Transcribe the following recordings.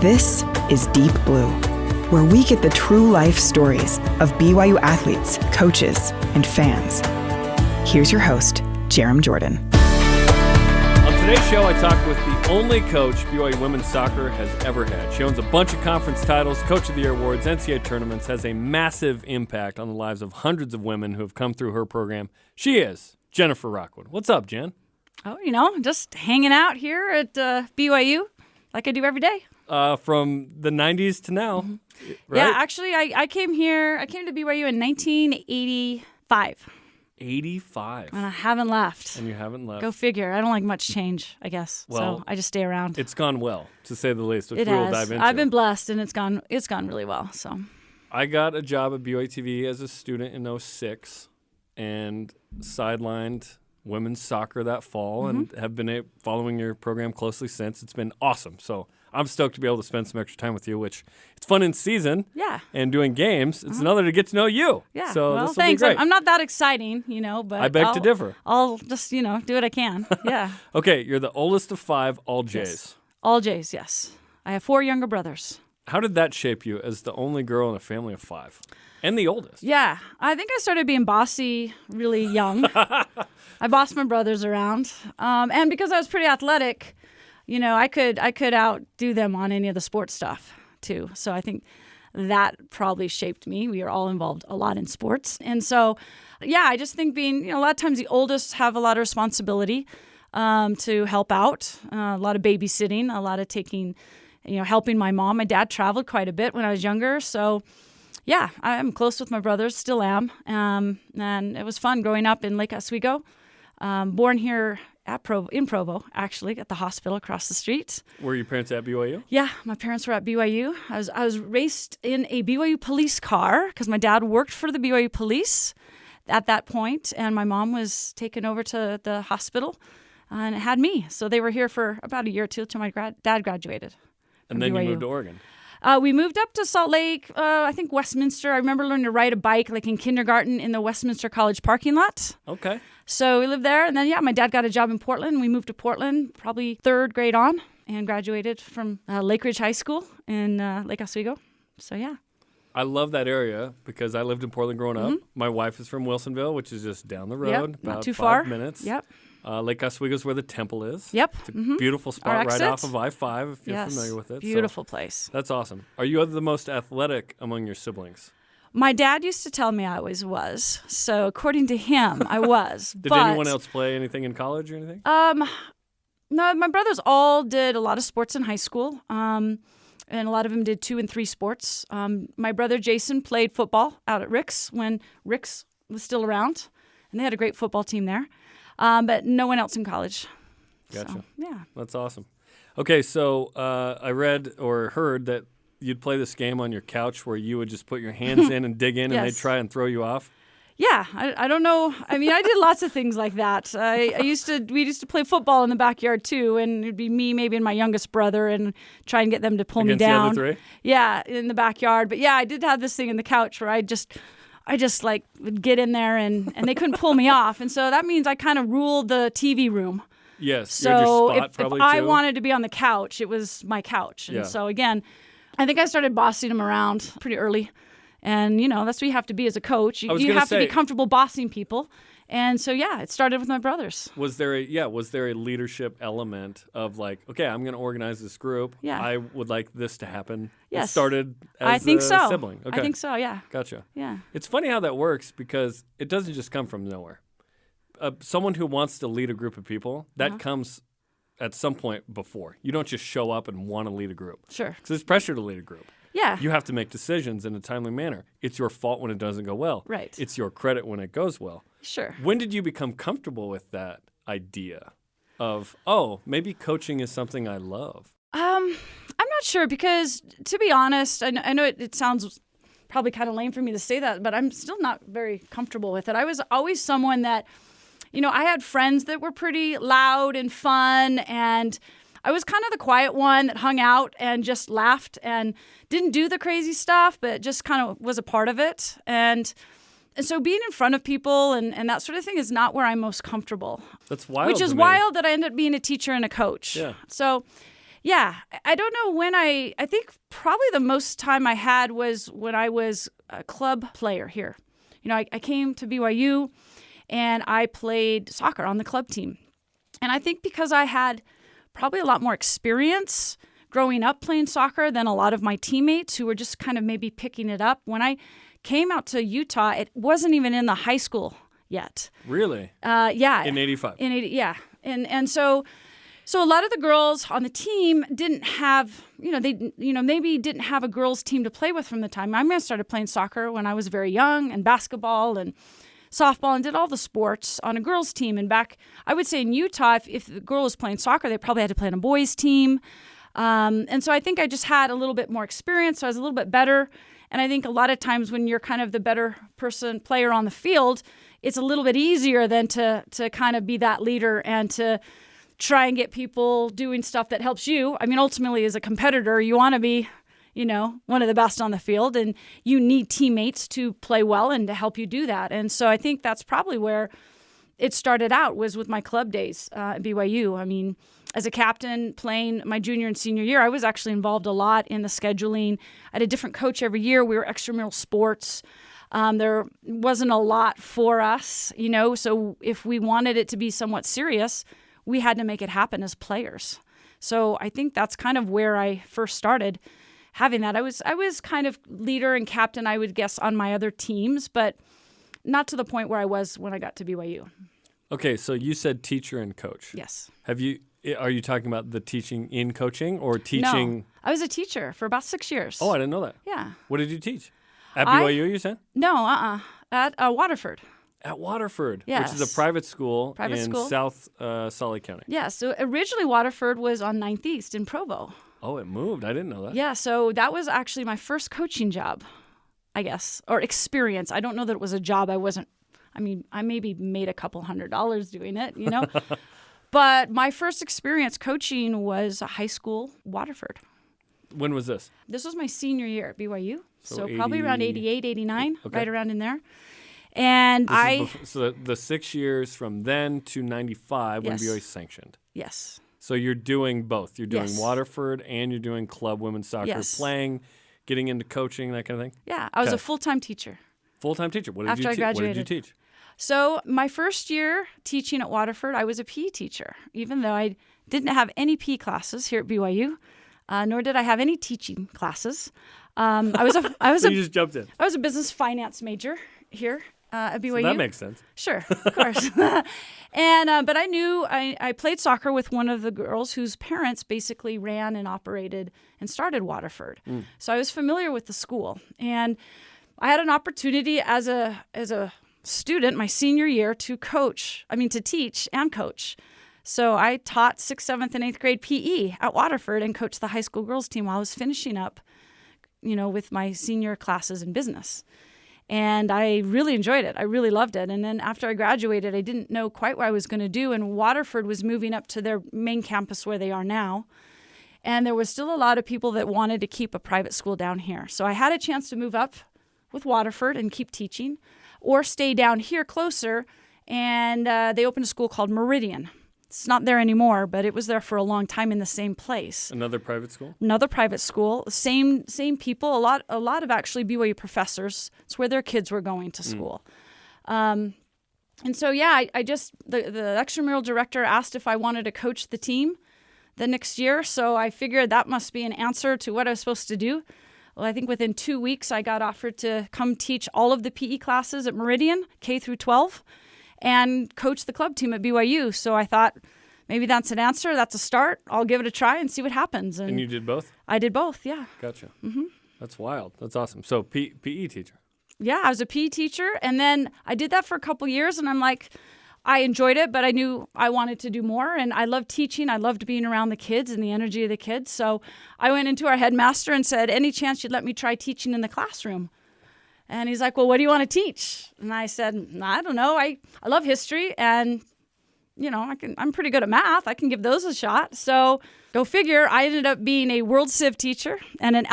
This is Deep Blue, where we get the true life stories of BYU athletes, coaches, and fans. Here's your host, Jarom Jordan. On today's show, I talked with the only coach BYU women's soccer has ever had. She owns a bunch of conference titles, Coach of the Year awards, NCAA tournaments, has a massive impact on the lives of hundreds of women who have come through her program. She is Jennifer Rockwood. What's up, Jen? Oh, just hanging out here at BYU like I do every day. From the 90s to now, right? Yeah, actually, I came to BYU in 1985. 85. And I haven't left. And you haven't left. Go figure. I don't like much change, I guess. Well, so I just stay around. It's gone well, to say the least, which It we will has. dive into. I've been blessed, and it's gone really well. So I got a job at BYUtv as a student in 2006 and sidelined women's soccer that fall and have been following your program closely since. It's been awesome. So I'm stoked to be able to spend some extra time with you, which it's fun in season. Yeah. And doing games. It's another to get to know you. yeah. So well, this will thanks. be great. I'm not that exciting, but I beg to differ. I'll just do what I can. Yeah. Okay, you're the oldest of 5 all J's. Yes. All J's. Yes. I have 4 younger brothers. How did that shape you as the only girl in a family of 5 and the oldest? Yeah, I think I started being bossy really young. I bossed my brothers around, and because I was pretty athletic, I could outdo them on any of the sports stuff too. So I think that probably shaped me. We are all involved a lot in sports, and so I just think being a lot of times the oldest have a lot of responsibility to help out, a lot of babysitting, a lot of taking, helping my mom. My dad traveled quite a bit when I was younger, so. Yeah, I'm close with my brothers, still am, and it was fun growing up in Lake Oswego. Born here in Provo, actually, at the hospital across the street. Were your parents at BYU? Yeah, my parents were at BYU. I was raised in a BYU police car because my dad worked for the BYU police at that point, and my mom was taken over to the hospital, and it had me. So they were here for about a year or two until my dad graduated. And then BYU. you moved to Oregon. We moved up to Salt Lake, I think Westminster. I remember learning to ride a bike like in kindergarten in the Westminster College parking lot. Okay. So we lived there. And then, my dad got a job in Portland. We moved to Portland probably 3rd grade on and graduated from Lake Ridge High School in Lake Oswego. So, yeah. I love that area because I lived in Portland growing up. My wife is from Wilsonville, which is just down the road, about not too 5 far. minutes. Yep. Lake Oswego is where the temple is. Yep. It's a beautiful spot Our right exit. off of I-5 if you're familiar with it. Beautiful place. That's awesome. Are you the most athletic among your siblings? My dad used to tell me I always was. So according to him, I was. Did anyone else play anything in college or anything? No, my brothers all did a lot of sports in high school. And a lot of them did 2 and 3 sports. My brother Jason played football out at Rick's when Rick's was still around. And they had a great football team there. But no one else in college. Gotcha. So, yeah. That's awesome. Okay, so I read or heard that you'd play this game on your couch where you would just put your hands in and dig in and they'd try and throw you off. Yeah, I don't know. I mean, I did lots of things like that. We used to play football in the backyard too, and it'd be me, maybe, and my youngest brother, and try and get them to pull me down. Against the other 3? Yeah, in the backyard. But I did have this thing in the couch where I just like would get in there and they couldn't pull me off. And so that means I kind of ruled the TV room. Yes. So you had your spot if I wanted to be on the couch, it was my couch. And so again, I think I started bossing them around pretty early. And, that's what you have to be as a coach. You have to be comfortable bossing people. And so, it started with my brothers. Was there a leadership element of like, okay, I'm going to organize this group. Yeah. I would like this to happen. Yes. It started as I think a so. sibling. Okay. I think so, yeah. Gotcha. Yeah. It's funny how that works because it doesn't just come from nowhere. Someone who wants to lead a group of people, that comes at some point before. You don't just show up and want to lead a group. Sure. Because there's pressure to lead a group. Yeah. You have to make decisions in a timely manner. It's your fault when it doesn't go well. Right. It's your credit when it goes well. Sure. When did you become comfortable with that idea of, maybe coaching is something I love? I'm not sure because, to be honest, I know it sounds probably kind of lame for me to say that, but I'm still not very comfortable with it. I was always someone that, I had friends that were pretty loud and fun, and I was kind of the quiet one that hung out and just laughed and didn't do the crazy stuff, but just kind of was a part of it. And so being in front of people and that sort of thing is not where I'm most comfortable. That's wild. Which is wild that I ended up being a teacher and a coach. Yeah. So, Yeah, I don't know when I think probably the most time I had was when I was a club player here. You know, I came to BYU and I played soccer on the club team. And I think because I had probably a lot more experience growing up playing soccer than a lot of my teammates who were just kind of maybe picking it up. When I came out to Utah, it wasn't even in the high school yet. Really? Yeah. In 85? Yeah. And so a lot of the girls on the team didn't have, maybe didn't have a girls team to play with from the time. I started playing soccer when I was very young, and basketball and softball, and did all the sports on a girls team. And back, I would say in Utah, if the girl was playing soccer, they probably had to play on a boys team. And so I think I just had a little bit more experience, so I was a little bit better. And I think a lot of times when you're kind of the better player on the field, it's a little bit easier than to kind of be that leader and to try and get people doing stuff that helps you. I mean, ultimately, as a competitor, you want to be, one of the best on the field, and you need teammates to play well and to help you do that. And so I think that's probably where it started out, was with my club days at BYU. I mean, as a captain playing my junior and senior year, I was actually involved a lot in the scheduling. I had a different coach every year. We were extramural sports. There wasn't a lot for us, so if we wanted it to be somewhat serious, we had to make it happen as players. So I think that's kind of where I first started having that. I was kind of leader and captain, I would guess, on my other teams, but not to the point where I was when I got to BYU. Okay, so you said teacher and coach. Yes. Are you talking about the teaching in coaching or teaching? No, I was a teacher for about 6 years. Oh, I didn't know that. Yeah. What did you teach? At BYU, you said? No, at Waterford. At Waterford, yes. Which is a private school in school. South Salt Lake County. Yeah, so originally Waterford was on 9th East in Provo. Oh, it moved. I didn't know that. Yeah, so that was actually my first coaching job, I guess, or experience. I don't know that it was a job. I maybe made a couple $100 doing it, But my first experience coaching was a high school, Waterford. When was this? This was my senior year at BYU, so 80... probably around 88, 89, okay. Right around in there. And so the 6 years from then to 95 when Yes. BYU sanctioned. Yes. So you're doing both. You're doing Yes. Waterford and you're doing club women's soccer, Yes. playing, getting into coaching, that kind of thing? Yeah, I was Okay. a full-time teacher. Full-time teacher. What did After you I teach? What did you graduated. teach? So my first year teaching at Waterford, I was a PE teacher, even though I didn't have any PE classes here at BYU, nor did I have any teaching classes. So you just jumped in. I was a business finance major here at BYU. So that makes sense. Sure, of course. And but I knew I played soccer with one of the girls whose parents basically ran and operated and started Waterford. So I was familiar with the school, and I had an opportunity as a student my senior year to teach and coach. So I taught 6th, 7th, and 8th grade PE at Waterford and coached the high school girls team while I was finishing up, with my senior classes in business. And I really enjoyed it. I really loved it. And then after I graduated, I didn't know quite what I was going to do. And Waterford was moving up to their main campus where they are now. And there was still a lot of people that wanted to keep a private school down here. So I had a chance to move up with Waterford and keep teaching, or stay down here closer. And they opened a school called Meridian. It's not there anymore, but it was there for a long time in the same place. Another private school? Another private school. Same people. A lot of actually BYU professors. It's where their kids were going to school. And so I just the extramural director asked if I wanted to coach the team the next year. So I figured that must be an answer to what I was supposed to do. Well, I think within 2 weeks I got offered to come teach all of the PE classes at Meridian, K through 12. And coach the club team at BYU. So I thought, maybe that's an answer. That's a start. I'll give it a try and see what happens. And you did both? I did both, yeah. Gotcha. Mm-hmm. That's wild. That's awesome. So PE teacher. Yeah, I was a PE teacher. And then I did that for a couple years. And I'm like, I enjoyed it, but I knew I wanted to do more. And I loved teaching. I loved being around the kids and the energy of the kids. So I went into our headmaster and said, any chance you'd let me try teaching in the classroom? And he's like, well, what do you want to teach? And I said, I don't know. I love history, and, I'm pretty good at math. I can give those a shot. So go figure, I ended up being a World Civ teacher and an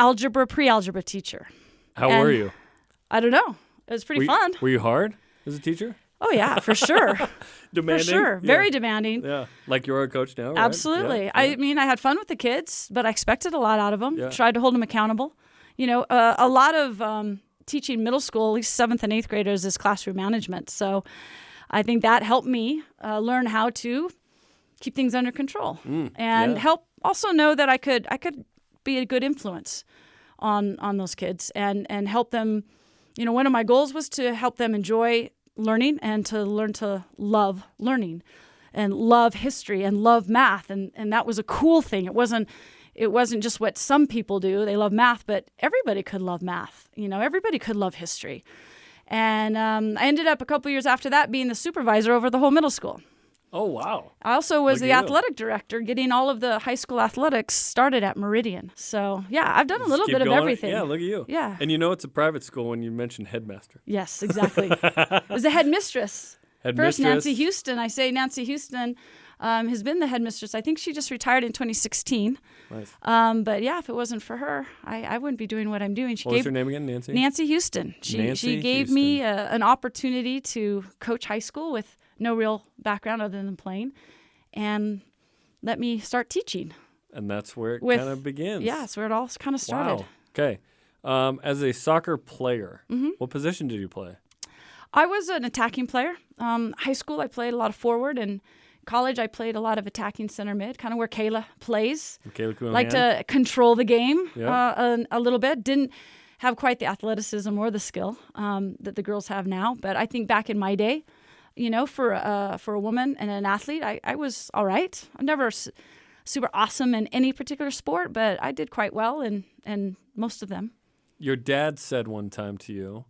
pre-algebra teacher. How were you? I don't know. It was pretty fun. Were you hard as a teacher? Oh, yeah, for sure. Demanding? For sure. Yeah. Very demanding. Yeah. Like you're a coach now, right? Absolutely. Yeah. I mean, I had fun with the kids, but I expected a lot out of them. Yeah. Tried to hold them accountable. You know, a lot of teaching middle school, at least 7th and 8th graders, is classroom management. So I think that helped me learn how to keep things under control and help also know that I could be a good influence on those kids and help them. You know, one of my goals was to help them enjoy learning and to learn to love learning and love history and love math. And that was a cool thing. It wasn't just what some people do. They love math, but everybody could love math. You know, everybody could love history. And I ended up a couple years after that being the supervisor over the whole middle school. Oh, wow. I also was Look the at you. athletic director, getting all of the high school athletics started at Meridian. So, yeah, I've done a little Keep bit of going. everything. Yeah, look at you. Yeah. And you know it's a private school when you mentioned headmaster. Yes, exactly. It was the headmistress. First, Headmistress. Nancy Houston. I say Nancy Houston has been the headmistress. I think she just retired in 2016. Nice. But yeah, if it wasn't for her, I wouldn't be doing what I'm doing. She What was her name again, Nancy? Nancy Houston. Nancy She gave me an opportunity to coach high school with no real background other than playing, and let me start teaching. And that's where it kind of begins. Yeah, that's where it all kind of started. Wow. Okay. As a soccer player, what position did you play? I was an attacking player. High school, I played a lot of forward, and college, I played a lot of attacking center mid, kind of where Kayla plays. Kayla Cunningham. Like to control the game Yeah. a little bit. Didn't have quite the athleticism or the skill that the girls have now. But I think back in my day, you know, for a woman and an athlete, I was all right. I'm never super awesome in any particular sport, but I did quite well in most of them. Your dad said one time to you,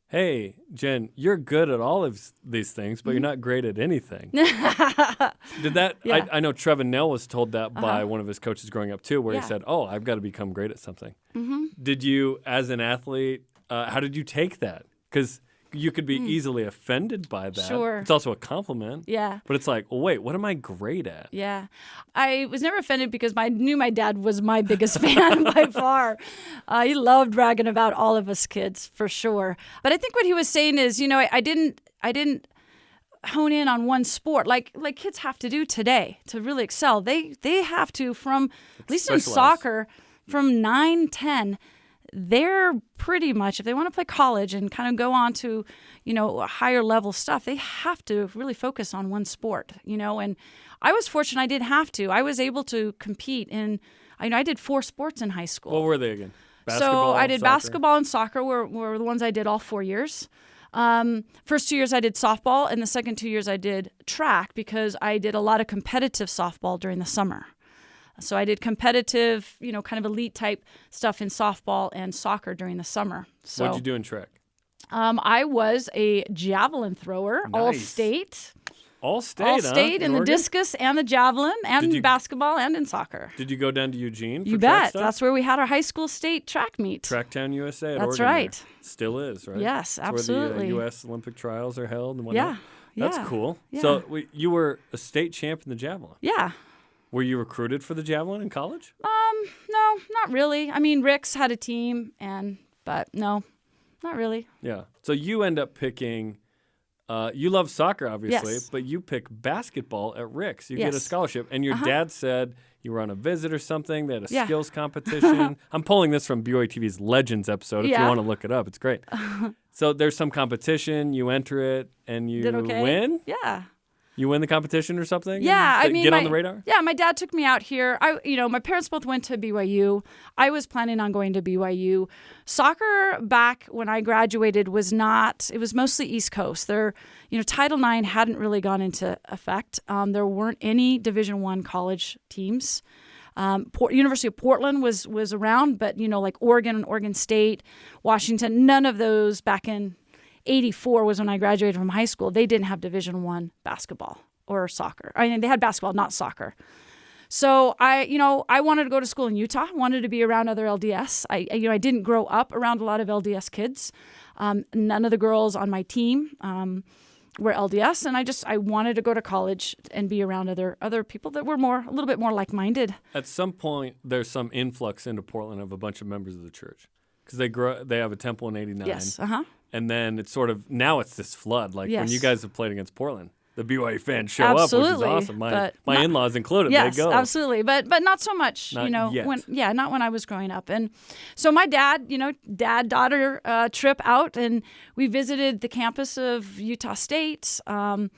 "Hey, Jen, you're good at all of these things, but you're not great at anything." Did that? Yeah. I know Trevin Nell was told that by one of his coaches growing up too, where he Yeah. said, "Oh, I've got to become great at something." Did you, as an athlete, how did you take that? Because you could be easily offended by that. Sure. It's also a compliment. Yeah. But it's like, well, wait, what am I great at? Yeah. I was never offended because I knew my dad was my biggest fan by far. He loved bragging about all of us kids, for sure. But I think what he was saying is, you know, I didn't hone in on one sport like kids have to do today to really excel. They have to, from at least in specialize. soccer, from 9, 10, they're pretty much, if they want to play college and kind of go on to, you know, higher level stuff, they have to really focus on one sport, you know. And I was fortunate I didn't have to. I was able to compete in, I did 4 sports in high school. What were they again? So Basketball, I did soccer? basketball and soccer were the ones I did all 4 years. First 2 years I did softball, and the second 2 years I did track because I did a lot of competitive softball during the summer. So I did competitive, you know, kind of elite type stuff in softball and soccer during the summer. So What'd you do in track? I was a javelin thrower, all Nice. state. All state, All huh? state in the Oregon? discus and the javelin and you- basketball and in soccer. Did you go down to Eugene for You track bet. stuff? That's where we had our high school state track meet. Tracktown, USA at That's Oregon. right. There. Still is, right? Yes, That's absolutely. where the U.S. Olympic trials are held and whatnot. Yeah. That's yeah, cool. Yeah. So you were a state champ in the javelin. Yeah. Were you recruited for the javelin in college? No, not really. I mean, Rick's had a team, but no, not really. Yeah. So you end up picking. You love soccer, obviously, Yes. but you pick basketball at Rick's. You get a Yes. scholarship, and your dad said you were on a visit or something. They had a Yeah. skills competition. I'm pulling this from BYUTV's Legends episode. If you Yeah. want to look it up, it's great. So there's some competition. You enter it, and you Did okay? win. Yeah. You win the competition or something? Yeah, I mean, get on the radar. Yeah, my dad took me out here. My parents both went to BYU. I was planning on going to BYU. Soccer back when I graduated was not. It was mostly East Coast. Title IX hadn't really gone into effect. There weren't any Division I college teams. University of Portland was around, but like Oregon, Oregon State, Washington, none of those back in 84 was when I graduated from high school. They didn't have Division I basketball or soccer. I mean, they had basketball, not soccer. So I wanted to go to school in Utah. Wanted to be around other LDS. I didn't grow up around a lot of LDS kids. None of the girls on my team were LDS, and I wanted to go to college and be around other people that were a little bit more like-minded. At some point, there's some influx into Portland of a bunch of members of the church because they have a temple in '89. Yes. And then it's sort of, now it's this flood. Like when Yes. you guys have played against Portland, the BYU fans show up, which is Absolutely, awesome. My but in-laws included, Yes, they go. absolutely, but not so much, Not yet. not when I was growing up. And so my dad, dad-daughter trip out, and we visited the campus of Utah State and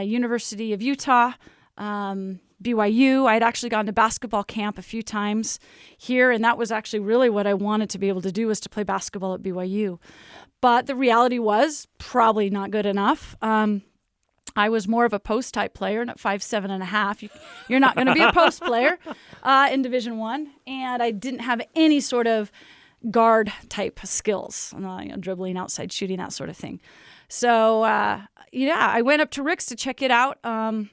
University of Utah, BYU. I'd actually gone to basketball camp a few times here, and that was actually really what I wanted to be able to do, was to play basketball at BYU. But the reality was probably not good enough. I was more of a post type player, and at 5'7.5", you're not going to be a post player in Division I. And I didn't have any sort of guard type skills, dribbling, outside shooting, that sort of thing. So I went up to Rick's to check it out. We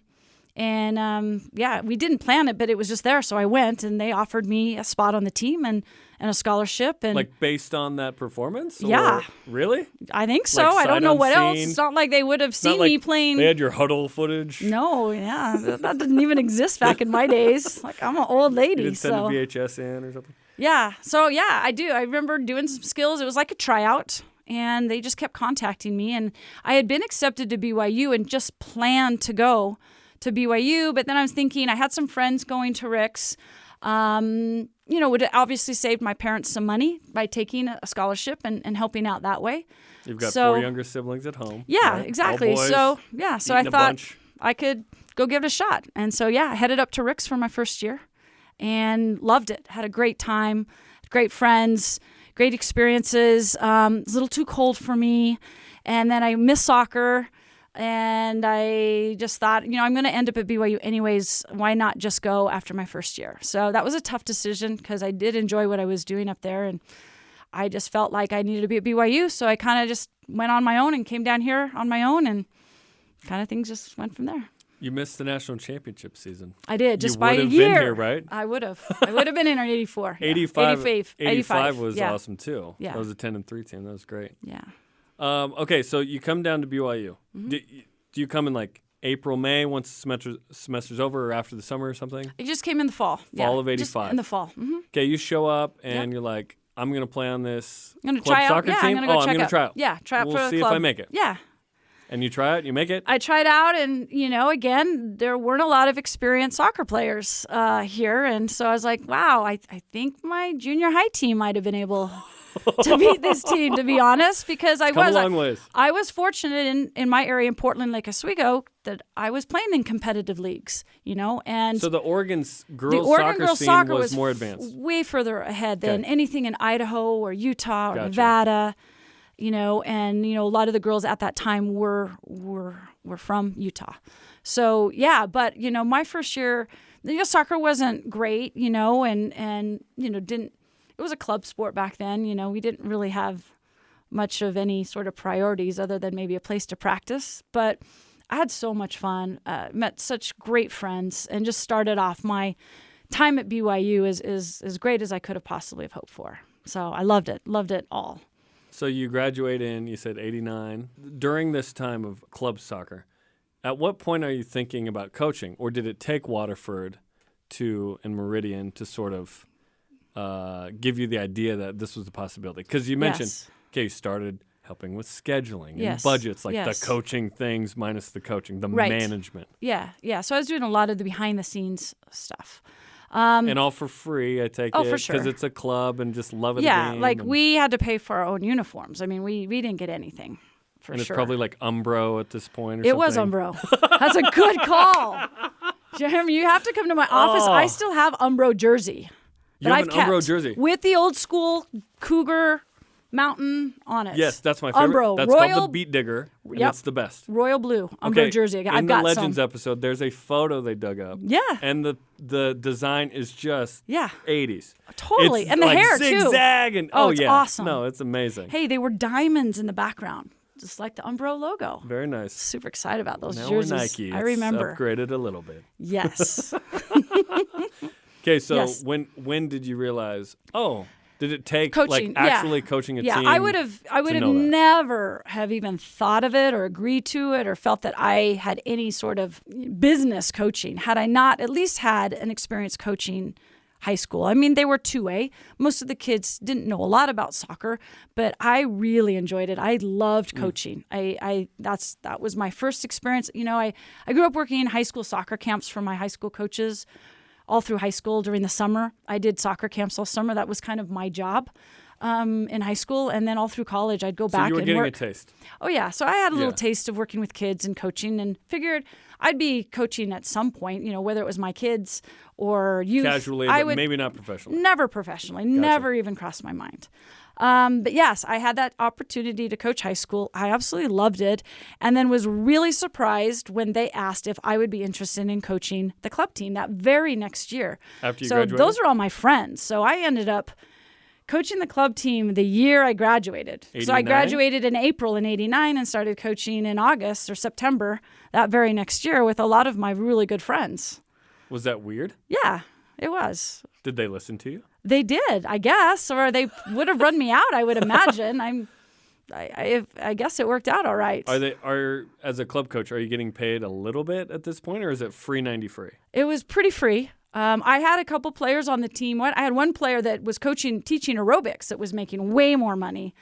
didn't plan it, but it was just there. So I went, and they offered me a spot on the team and a scholarship. And like based on that performance? Yeah. Or, really? I think so. Like I don't know what else. sight unseen? It's not like they would have seen Not me like playing. They had your huddle footage? No, yeah. That didn't even exist back in my days. Like, I'm an old lady. You didn't send so. a VHS in or something? Yeah. So, yeah, I do. I remember doing some skills. It was like a tryout, and they just kept contacting me. And I had been accepted to BYU and just planned to go to BYU. But then I was thinking, I had some friends going to Rick's. Would have obviously saved my parents some money by taking a scholarship and helping out that way. You've got 4 younger siblings at home. Yeah, right? exactly. All boys, so I thought bunch. I could go give it a shot. And so, I headed up to Rick's for my first year and loved it. Had a great time, great friends, great experiences. It was a little too cold for me. And then I missed soccer. And I just thought, I'm going to end up at BYU anyways. Why not just go after my first year? So that was a tough decision because I did enjoy what I was doing up there. And I just felt like I needed to be at BYU. So I kind of just went on my own and came down here on my own. And kind of things just went from there. You missed the national championship season. I did, just you by a would have year. Been here, right? I would have. I would have been in 84. 85 was awesome, too. Yeah. That was a 10-3 team. That was great. Yeah. Okay, so you come down to BYU. Mm-hmm. Do you come in like April, May, once the semester's over, or after the summer or something? It just came in the fall. Fall of 85. Just in the fall. Mm-hmm. Okay, you show up and you're like, I'm going to play on this I'm going to club try out. soccer Yeah, team. I'm going to try out. Yeah, try out we'll for the see club. if I make it. Yeah. And you try out, you make it? I tried out, and, again, there weren't a lot of experienced soccer players here. And so I was like, wow, I think my junior high team might have been able to beat this team, to be honest, because I was fortunate in my area in Portland, Lake Oswego, that I was playing in competitive leagues, and so the Oregon girls soccer was more advanced, way further ahead than anything in Idaho or Utah or Gotcha. Nevada, and a lot of the girls at that time were from Utah. So but my first year, soccer wasn't great, and didn't. It was a club sport back then. We didn't really have much of any sort of priorities other than maybe a place to practice. But I had so much fun, met such great friends, and just started off my time at BYU as great as I could have possibly have hoped for. So I loved it all. So you graduate in, you said 89. During this time of club soccer, at what point are you thinking about coaching? Or did it take Waterford and Meridian to sort of give you the idea that this was a possibility? Because you mentioned, you started helping with scheduling and budgets, like the coaching things minus the coaching, the management. Yeah. So I was doing a lot of the behind-the-scenes stuff. And all for free, I take it. For sure. Because it's a club and just love it. Yeah, we had to pay for our own uniforms. I mean, we didn't get anything, for and sure. It's probably like Umbro at this point or something. It was Umbro. That's a good call. Jeremy, you have to come to my office. I still have Umbro jersey. You have an Umbro jersey? With the old school Cougar Mountain on it. Yes, that's my favorite. Umbro. That's Royal, called the Beat Digger, and it's the best. Royal blue Umbro jersey. I've got some. In the Legends episode, there's a photo they dug up. Yeah. And the design is just 80s. Totally. It's and the like hair, zigzag too. And, it's awesome. No, it's amazing. Hey, they were diamonds in the background, just like the Umbro logo. Very nice. Super excited about those now jerseys. We're Nike. I remember. It's upgraded a little bit. Yes. Okay, so when did you realize, did it take coaching, actually coaching a team? Yeah, I would have never have even thought of it or agreed to it or felt that I had any sort of business coaching had I not at least had an experience coaching high school. I mean, they were 2A. Most of the kids didn't know a lot about soccer, but I really enjoyed it. I loved coaching. That was my first experience. I grew up working in high school soccer camps for my high school coaches all through high school during the summer. I did soccer camps all summer. That was kind of my job in high school. And then all through college, I'd go back and work. So you were getting a taste. Oh, yeah. So I had a little taste of working with kids and coaching, and figured I'd be coaching at some point, whether it was my kids or youth. Casually, but maybe not professionally. Never professionally. Gotcha. Never even crossed my mind. But yes, I had that opportunity to coach high school. I absolutely loved it, and then was really surprised when they asked if I would be interested in coaching the club team that very next year. After you So graduated? those are all my friends. So I ended up coaching the club team the year I graduated. 89? So I graduated in April in 89 and started coaching in August or September that very next year with a lot of my really good friends. Was that weird? Yeah, it was. Did they listen to you? They did, I guess, or they would have run me out, I would imagine. I guess it worked out all right. As a club coach, are you getting paid a little bit at this point, or is it free 90 free? It was pretty free. I had a couple players on the team. I had one player that was teaching aerobics that was making way more money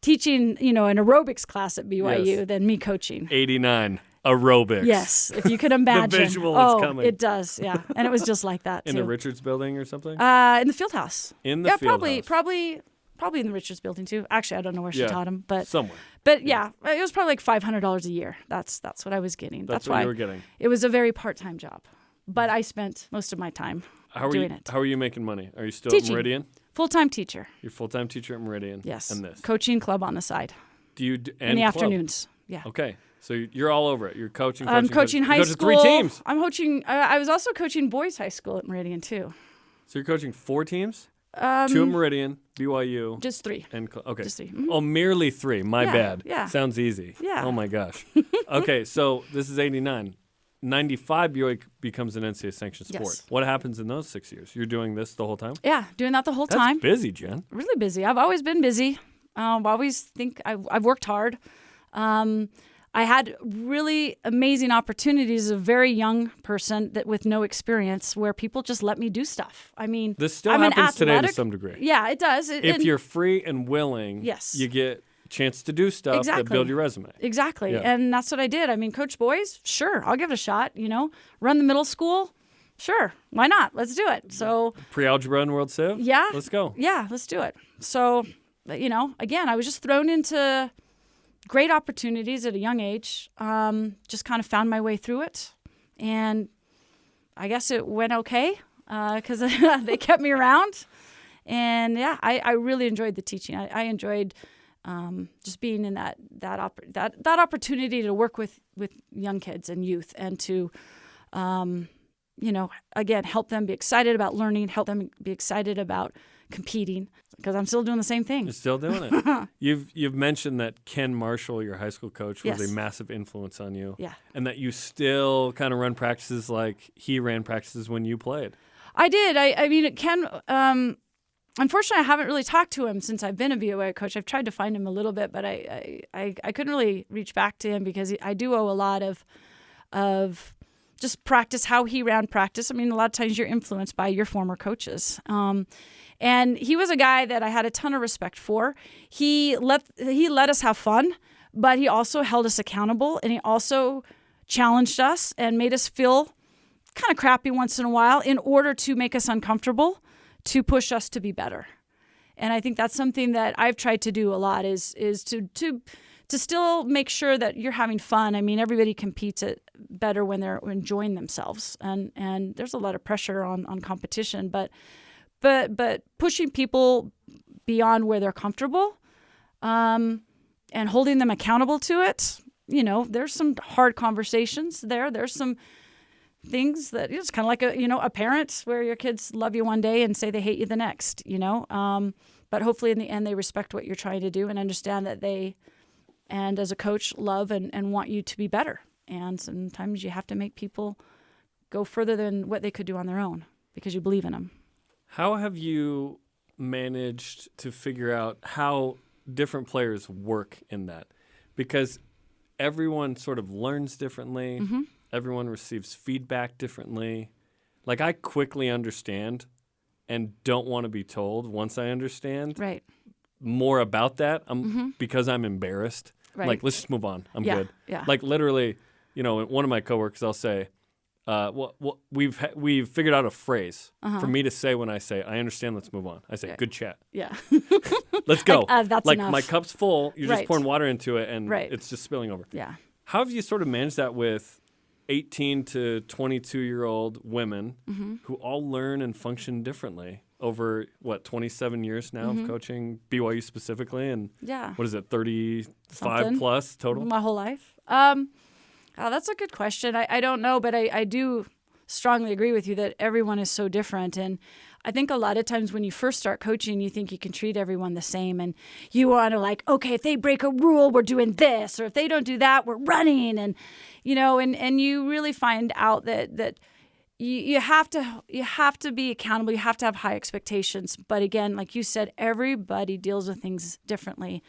teaching, an aerobics class at BYU than me coaching. 89 aerobics. Yes, if you could imagine. The visual is coming. It does, yeah. And it was just like that, In too. the Richards building or something? In the field house. In the field house. Probably in the Richards building, too. Actually, I don't know where she taught him. But somewhere. But, yeah, it was probably like $500 a year. That's what I was getting. That's what you were getting. It was a very part-time job. But I spent most of my time doing it. How are you making money? Are you still Teaching. at Meridian? Full-time teacher. You're full-time teacher at Meridian? Yes. And this? Coaching club on the side. In the afternoons. Yeah. Okay. So you're all over it. You're coaching. I'm coaching high school. You coach 3 teams. I'm coaching. I was also coaching boys high school at Meridian, too. So you're coaching 4 teams? 2 at Meridian, BYU. Just 3. Okay. Just 3. Mm-hmm. Oh, merely 3. My bad. Yeah. Sounds easy. Yeah. Oh, my gosh. Okay, so this is 89. 95, BYU becomes an NCAA sanctioned sport. Yes. What happens in those 6 years? You're doing this the whole time? Yeah, doing that the whole That's time. busy, Jen. Really busy. I've always been busy. I always think I've worked hard. I had really amazing opportunities as a very young person with no experience where people just let me do stuff. I mean, this still I'm happens today to athletic. some degree. Yeah, it does. If you're free and willing, Yes. you get a chance to do stuff that build your resume. Exactly. Yeah. And that's what I did. I mean, coach boys, sure, I'll give it a shot. Run the middle school, sure, why not? Let's do it. So Pre-algebra and World Civ? yeah, Let's go. Yeah, let's do it. So, again, I was just thrown into great opportunities at a young age. Just kind of found my way through it, and I guess it went okay because they kept me around. And yeah, I really enjoyed the teaching. I enjoyed just being in that opportunity to work with young kids and youth, and to again, help them be excited about learning, help them be excited about competing, because I'm still doing the same thing. You're still doing it. You've mentioned that Ken Marshall, your high school coach, was Yes. a massive influence on you. Yeah. And that you still kind of run practices like he ran practices when you played. I did. I mean, Ken, unfortunately, I haven't really talked to him since I've been a BYU coach. I've tried to find him a little bit, but I couldn't really reach back to him because I do owe a lot of just practice, how he ran practice. I mean, a lot of times you're influenced by your former coaches. And he was a guy that I had a ton of respect for. He let us have fun, but he also held us accountable, and he also challenged us and made us feel kind of crappy once in a while in order to make us uncomfortable, to push us to be better. And I think that's something that I've tried to do a lot is to still make sure that you're having fun. I mean, everybody competes it better when they're enjoying themselves, and there's a lot of pressure on competition, but pushing people beyond where they're comfortable, and holding them accountable to it. There's some hard conversations there. There's some things that it's kind of like a parent where your kids love you one day and say they hate you the next. But hopefully in the end they respect what you're trying to do and understand that and as a coach, love and want you to be better. And sometimes you have to make people go further than what they could do on their own because you believe in them. How have you managed to figure out how different players work in that? Because everyone sort of learns differently. Mm-hmm. Everyone receives feedback differently. Like, I quickly understand and don't want to be told once I understand Right. more about that because I'm embarrassed. Right. Like, let's just move on. I'm Yeah, good. yeah. Like, literally, one of my coworkers, I'll say, we've figured out a phrase for me to say when I say, I understand, let's move on. I say, good chat. Yeah. Let's go. That's like, enough. my cup's full. You're just Right. pouring water into it, and Right. it's just spilling over. Yeah. How have you sort of managed that with 18 to 22-year-old women who all learn and function differently over, 27 years now of coaching BYU specifically? And Yeah. what is it, 35 Something. plus total? My whole life. That's a good question. I don't know, but I do strongly agree with you that everyone is so different. And I think a lot of times when you first start coaching, you think you can treat everyone the same. And you want to okay, if they break a rule, we're doing this. Or if they don't do that, we're running. And, and you really find out that you have to be accountable. You have to have high expectations. But again, like you said, everybody deals with things differently.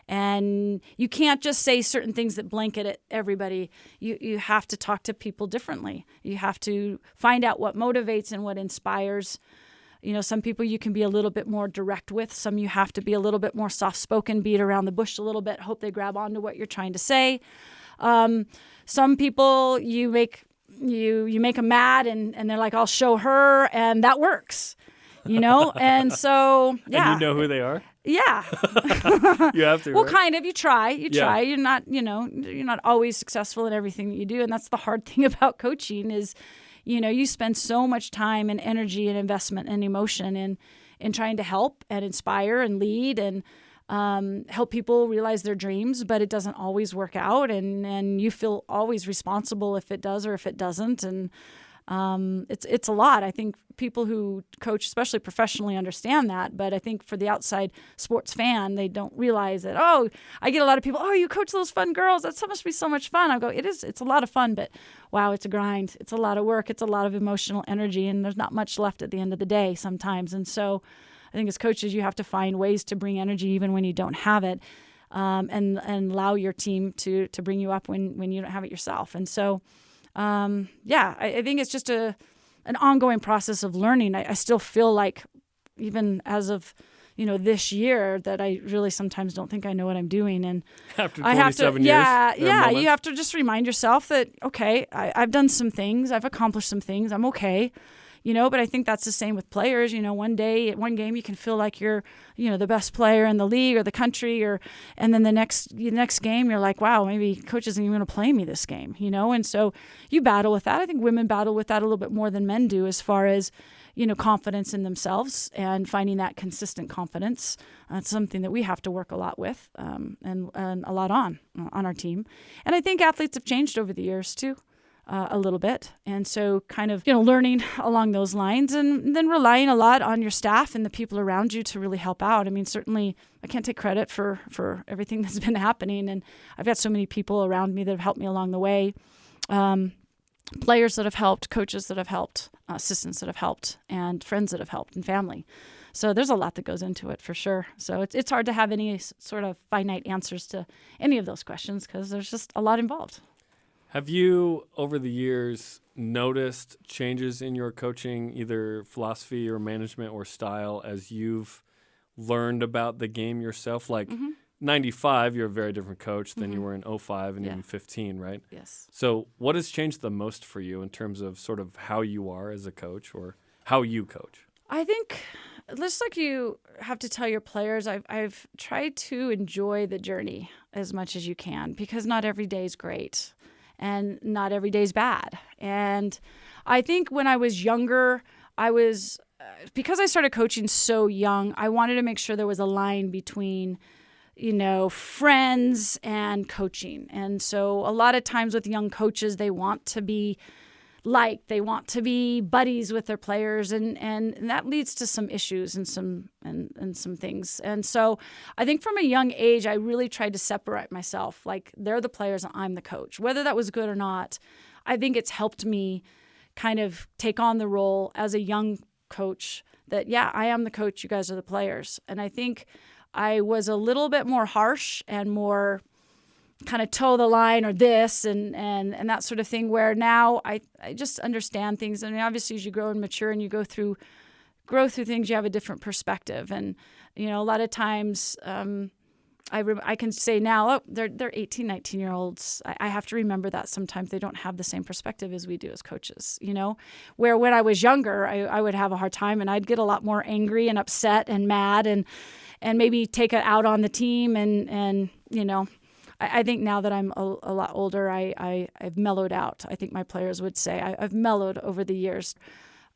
And you can't just say certain things that blanket at everybody. You have to talk to people differently. You have to find out what motivates and what inspires. Some people you can be a little bit more direct with. Some you have to be a little bit more soft-spoken, beat around the bush a little bit, hope they grab onto what you're trying to say. Some people you make them mad and they're like, I'll show her, and that works. And so, yeah. And you know who they are? Yeah. You have to. Well, right? kind of. You try. Yeah. Try. You're not, you're not always successful in everything that you do. And that's the hard thing about coaching is, you spend so much time and energy and investment and emotion in trying to help and inspire and lead and help people realize their dreams, but it doesn't always work out. And you feel always responsible if it does or if it doesn't. And it's a lot. I think people who coach, especially professionally, understand that. But I think for the outside sports fan, they don't realize that, I get a lot of people, you coach those fun girls. That must be so much fun. I go, it's a lot of fun, but wow, it's a grind. It's a lot of work. It's a lot of emotional energy, and there's not much left at the end of the day sometimes. And so I think as coaches, you have to find ways to bring energy even when you don't have it, and allow your team to bring you up when you don't have it yourself. And so I think it's just an ongoing process of learning. I still feel like even as of, this year that I really sometimes don't think I know what I'm doing. And after 27 years. Yeah. You have to just remind yourself that, okay, I've done some things. I've accomplished some things. I'm okay. But I think that's the same with players. One day at one game you can feel like you're, the best player in the league or the country, and then the next game you're like, wow, maybe coach isn't even going to play me this game, and so you battle with that. I think women battle with that a little bit more than men do as far as, confidence in themselves and finding that consistent confidence. It's something that we have to work a lot with and a lot on our team. And I think athletes have changed over the years too. A little bit. And so kind of, learning along those lines and then relying a lot on your staff and the people around you to really help out. I mean, certainly I can't take credit for everything that's been happening. And I've got so many people around me that have helped me along the way. Players that have helped, coaches that have helped, assistants that have helped, and friends that have helped, and family. So there's a lot that goes into it for sure. So it's hard to have any sort of finite answers to any of those questions because there's just a lot involved. Have you, over the years, noticed changes in your coaching, either philosophy or management or style, as you've learned about the game yourself? Like 95, you're a very different coach than you were in 05 and even 15, right? Yes. So what has changed the most for you in terms of sort of how you are as a coach or how you coach? I think just like you have to tell your players, I've tried to enjoy the journey as much as you can because not every day is great. And not every day's bad. And I think when I was younger, because I started coaching so young, I wanted to make sure there was a line between, friends and coaching. And so a lot of times with young coaches, they want to be they want to be buddies with their players, and that leads to some issues and some things. And so I think from a young age, I really tried to separate myself. Like they're the players and I'm the coach. Whether that was good or not, I think it's helped me kind of take on the role as a young coach that, I am the coach, you guys are the players. And I think I was a little bit more harsh and more kind of toe the line or this and that sort of thing, where now I just understand things. And obviously as you grow and mature and you go through grow through things, you have a different perspective. And, a lot of times I can say now, oh, they're 18, 19-year-olds. I have to remember that sometimes they don't have the same perspective as we do as coaches, where when I was younger, I would have a hard time and I'd get a lot more angry and upset and mad and maybe take it out on the team. And I think now that I'm a lot older, I've mellowed out. I think my players would say I've mellowed over the years.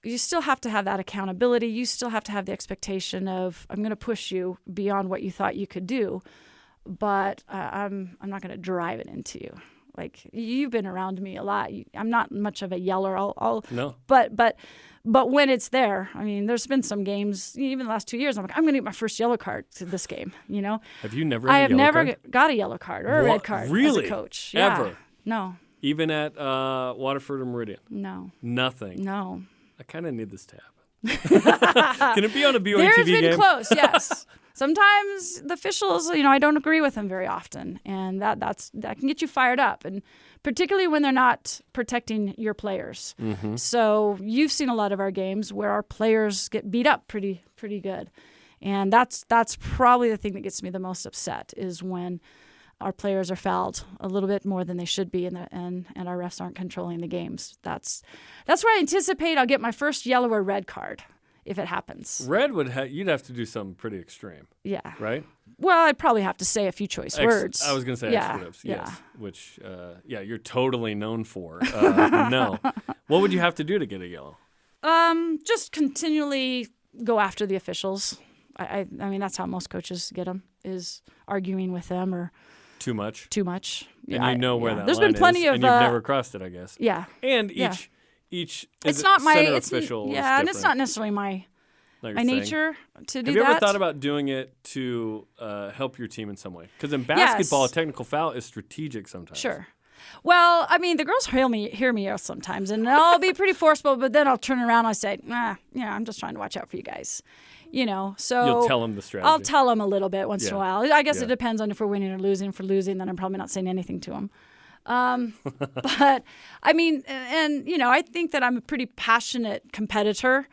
You still have to have that accountability. You still have to have the expectation of, I'm going to push you beyond what you thought you could do, but I'm not going to drive it into you. Like, you've been around me a lot. I'm not much of a yeller. No. But when it's there, I mean, there's been some games, even the last 2 years, I'm like, I'm going to get my first yellow card to this game, Have you never I had have a yellow never card? got a yellow card or a red card Really? as a coach. Yeah. Ever? No. Even at Waterford or Meridian? No. Nothing? No. I kind of need this to happen. Can it be on a BYUtv There's game? been close, yes. Sometimes the officials, I don't agree with them very often, and that can get you fired up, and particularly when they're not protecting your players. Mm-hmm. So you've seen a lot of our games where our players get beat up pretty good, and that's probably the thing that gets me the most upset is when our players are fouled a little bit more than they should be, and our refs aren't controlling the games. That's where I anticipate I'll get my first yellow or red card if it happens. Red you'd have to do something pretty extreme. Yeah. Right? Well, I'd probably have to say a few choice words. I was going to say expletives, yes. Yeah. Which, you're totally known for. No. What would you have to do to get a yellow? Just continually go after the officials. I mean, that's how most coaches get them, is arguing with them or too much. Yeah, And where that There's line been plenty is, of and you've never crossed it, I guess. Yeah. And Yeah. each It's not my center it's official is yeah, and it's different. not necessarily my Not your my thing. nature to do Have you that. ever thought about doing it to help your team in some way? Because in basketball, Yes. a technical foul is strategic sometimes. Sure. Well, I mean, the girls hear me out sometimes, and I'll be pretty forceful, but then I'll turn around and I say, I'm just trying to watch out for you guys. So You'll tell them the strategy. I'll tell them a little bit once in a Yeah. while. I guess Yeah. it depends on if we're winning or losing. If we're losing, then I'm probably not saying anything to them. But I mean, and I think that I'm a pretty passionate competitor.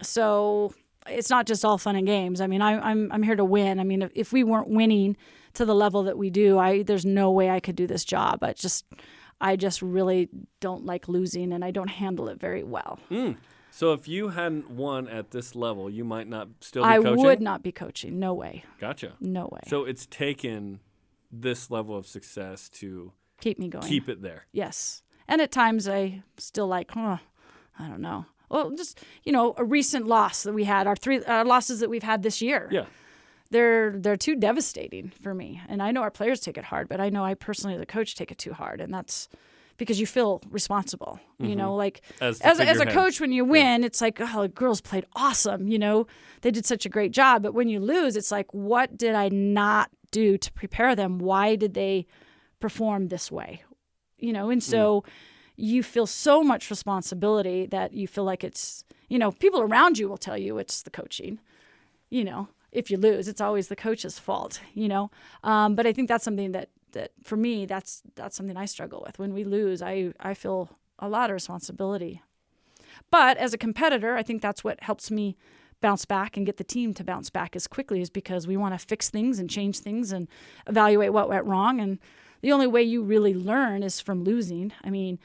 So it's not just all fun and games. I mean, I'm here to win. I mean, if we weren't winning to the level that we do, there's no way I could do this job. I just really don't like losing, and I don't handle it very well. So if you hadn't won at this level, you might not still be I coaching? would not be coaching. No way. Gotcha. No way. So it's taken this level of success to Keep me going. keep it there. Yes. And at times I still I don't know. Well, just, a recent loss that we had, our three losses that we've had this year. Yeah. They're too devastating for me. And I know our players take it hard, but I know I personally as a coach take it too hard. And that's because you feel responsible, like As a figurehead. coach, when you win, it's like, oh, the girls played awesome. They did such a great job. But when you lose, it's like, what did I not do to prepare them? Why did they perform this way? And so you feel so much responsibility that you feel like it's, people around you will tell you it's the coaching, if you lose, it's always the coach's fault, But I think that's something that for me, that's something I struggle with. When we lose, I feel a lot of responsibility. But as a competitor, I think that's what helps me bounce back and get the team to bounce back as quickly, is because we want to fix things and change things and evaluate what went wrong. And the only way you really learn is from losing. I mean,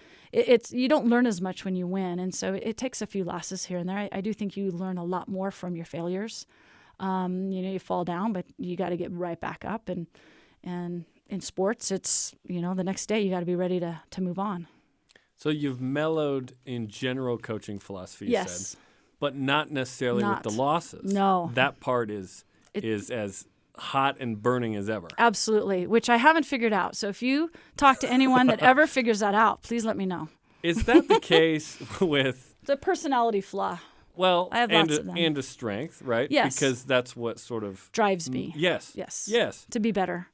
you don't learn as much when you win. And so it takes a few losses here and there. I do think you learn a lot more from your failures. You fall down, but you got to get right back up. And in sports, it's, the next day you got to be ready to move on. So you've mellowed in general coaching philosophy, you said, but not necessarily with the losses. No. That part is as hot and burning as ever. Absolutely, which I haven't figured out. So if you talk to anyone that ever figures that out, please let me know. Is that the case with... It's a personality flaw. Well, I have lots of them. And a strength, right? Yes. Because that's what sort of... Drives me. Yes. To be better.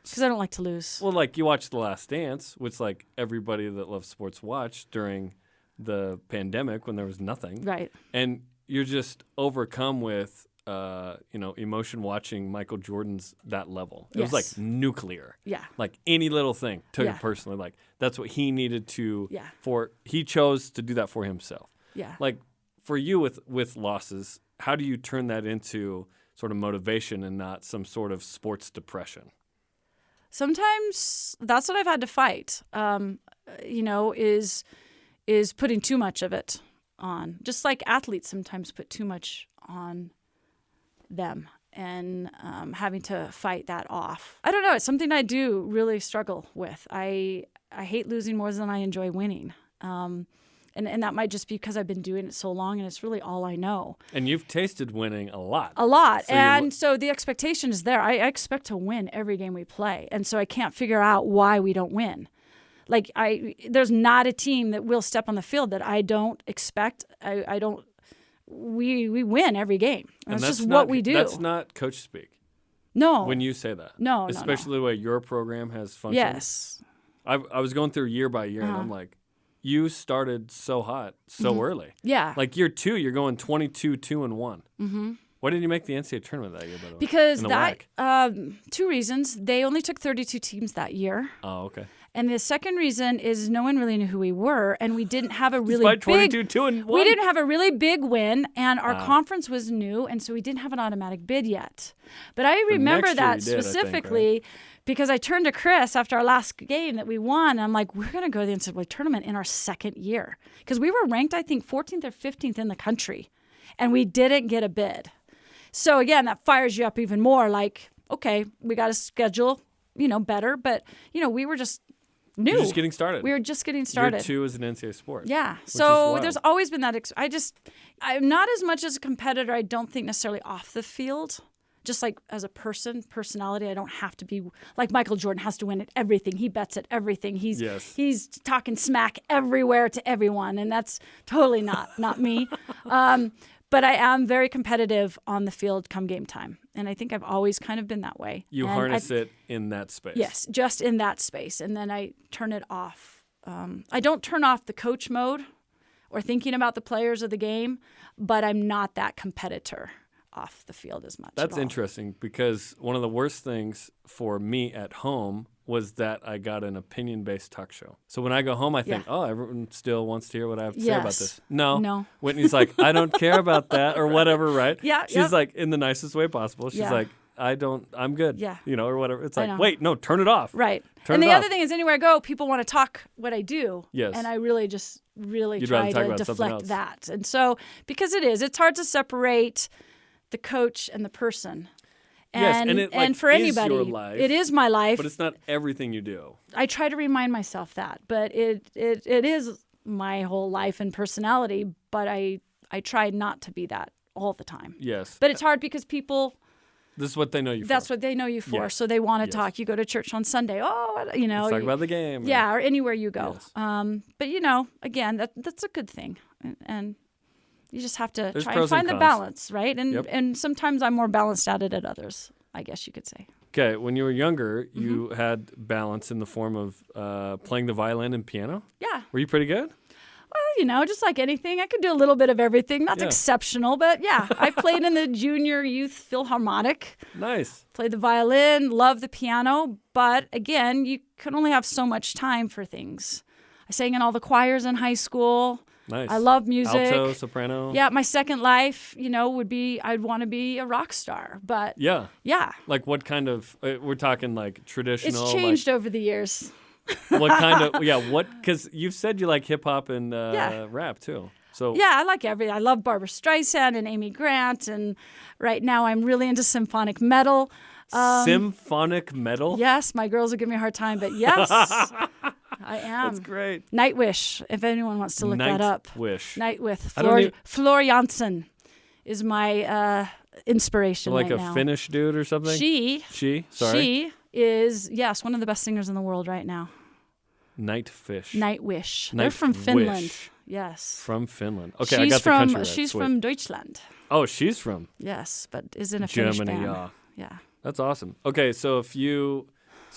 Because I don't like to lose. Well, like you watch The Last Dance, which like everybody that loves sports watched during the pandemic when there was nothing. Right. And you're just overcome with, emotion watching Michael Jordan's that level. It was like nuclear. Yeah. Like any little thing took Yeah. it personally. Like that's what he needed to, Yeah. he chose to do that for himself. Yeah. Like for you with losses, how do you turn that into sort of motivation and not some sort of sports depression? Sometimes that's what I've had to fight, is putting too much of it on. Just like athletes sometimes put too much on them and having to fight that off. I don't know. It's something I do really struggle with. I hate losing more than I enjoy winning. And that might just be because I've been doing it so long and it's really all I know. And you've tasted winning a lot. A lot. So so the expectation is there. I expect to win every game we play. And so I can't figure out why we don't win. Like, there's not a team that will step on the field that I don't expect. We win every game. And that's just what we do. That's not coach speak. No. When you say that. No, especially the way your program has functioned. Yes. I was going through year by year, and I'm like, you started so hot so early. Yeah. Like year 2, you're going 22-2-1. Mm-hmm. Why didn't you make the NCAA tournament that year, by the way? Because two reasons. They only took 32 teams that year. Oh, okay. And the second reason is no one really knew who we were, and we didn't have a really big 22-2-1. We didn't have a really big win, and our conference was new, and so we didn't have an automatic bid yet. But I remember that specifically. I think, right? Because I turned to Chris after our last game that we won, and I'm like, we're going to go to the NCAA tournament in our second year. Because we were ranked, I think, 14th or 15th in the country, and we didn't get a bid. So, again, that fires you up even more. Like, okay, we got to schedule, better. But, we were just new. You're just getting started. We were just getting started. Year 2 is an NCAA sport. Yeah. So there's always been that. I'm not as much as a competitor, I don't think, necessarily off the field. Just like as a personality, I don't have to be like Michael Jordan has to win at everything. He bets at everything. He's talking smack everywhere to everyone, and that's totally not me. But I am very competitive on the field come game time, and I think I've always kind of been that way. You harness it in that space. Yes, just in that space, and then I turn it off. I don't turn off the coach mode or thinking about the players of the game, but I'm not that competitor off the field as much. That's interesting, because one of the worst things for me at home was that I got an opinion-based talk show. So when I go home, I think, everyone still wants to hear what I have to say about this. No. Whitney's like, I don't care about that or whatever, right? Yeah. She's like, in the nicest way possible. She's like, I'm good. Yeah. Or whatever. It's like, wait, no, turn it off. Right. And the other thing is, anywhere I go, people want to talk what I do. Yes. And I really try to deflect that. And so, because it's hard to separate the coach and the person. And, yes, and for anybody, your life, it is my life. But it's not everything you do. I try to remind myself that. But it is my whole life and personality. But I try not to be that all the time. Yes. But it's hard because people... This is what they know you for. That's what they know you for. Yes. So they want to talk. You go to church on Sunday. Let's talk about the game. Yeah, or anywhere you go. Yes. But, again, that's a good thing. And you just have to try and find the balance, right? And sometimes I'm more balanced at it at others, I guess you could say. Okay, when you were younger, you had balance in the form of playing the violin and piano? Yeah. Were you pretty good? Well, just like anything, I could do a little bit of everything. Not exceptional, but I played in the Junior Youth Philharmonic. Nice. Played the violin, loved the piano, but again, you can only have so much time for things. I sang in all the choirs in high school. Nice. I love music. Alto, soprano. Yeah, my second life, would be I'd want to be a rock star. But yeah. Like what kind of? We're talking like traditional. It's changed over the years. What kind of? Yeah. What? Because you've said you like hip hop and rap too. So I like everything. I love Barbra Streisand and Amy Grant, and right now I'm really into symphonic metal. Symphonic metal? Yes, my girls will give me a hard time, but yes, I am. That's great. Nightwish, if anyone wants to look that up. Nightwish. Flor Jansson is my inspiration like right now. Like a Finnish dude or something? She is, one of the best singers in the world right now. Nightwish. They're from Finland. Yes. From Finland. Okay, I got the country right. She's from Deutschland. Oh, she's from? Yes, but is in a Germany, Finnish band. Yeah. That's awesome. Okay, so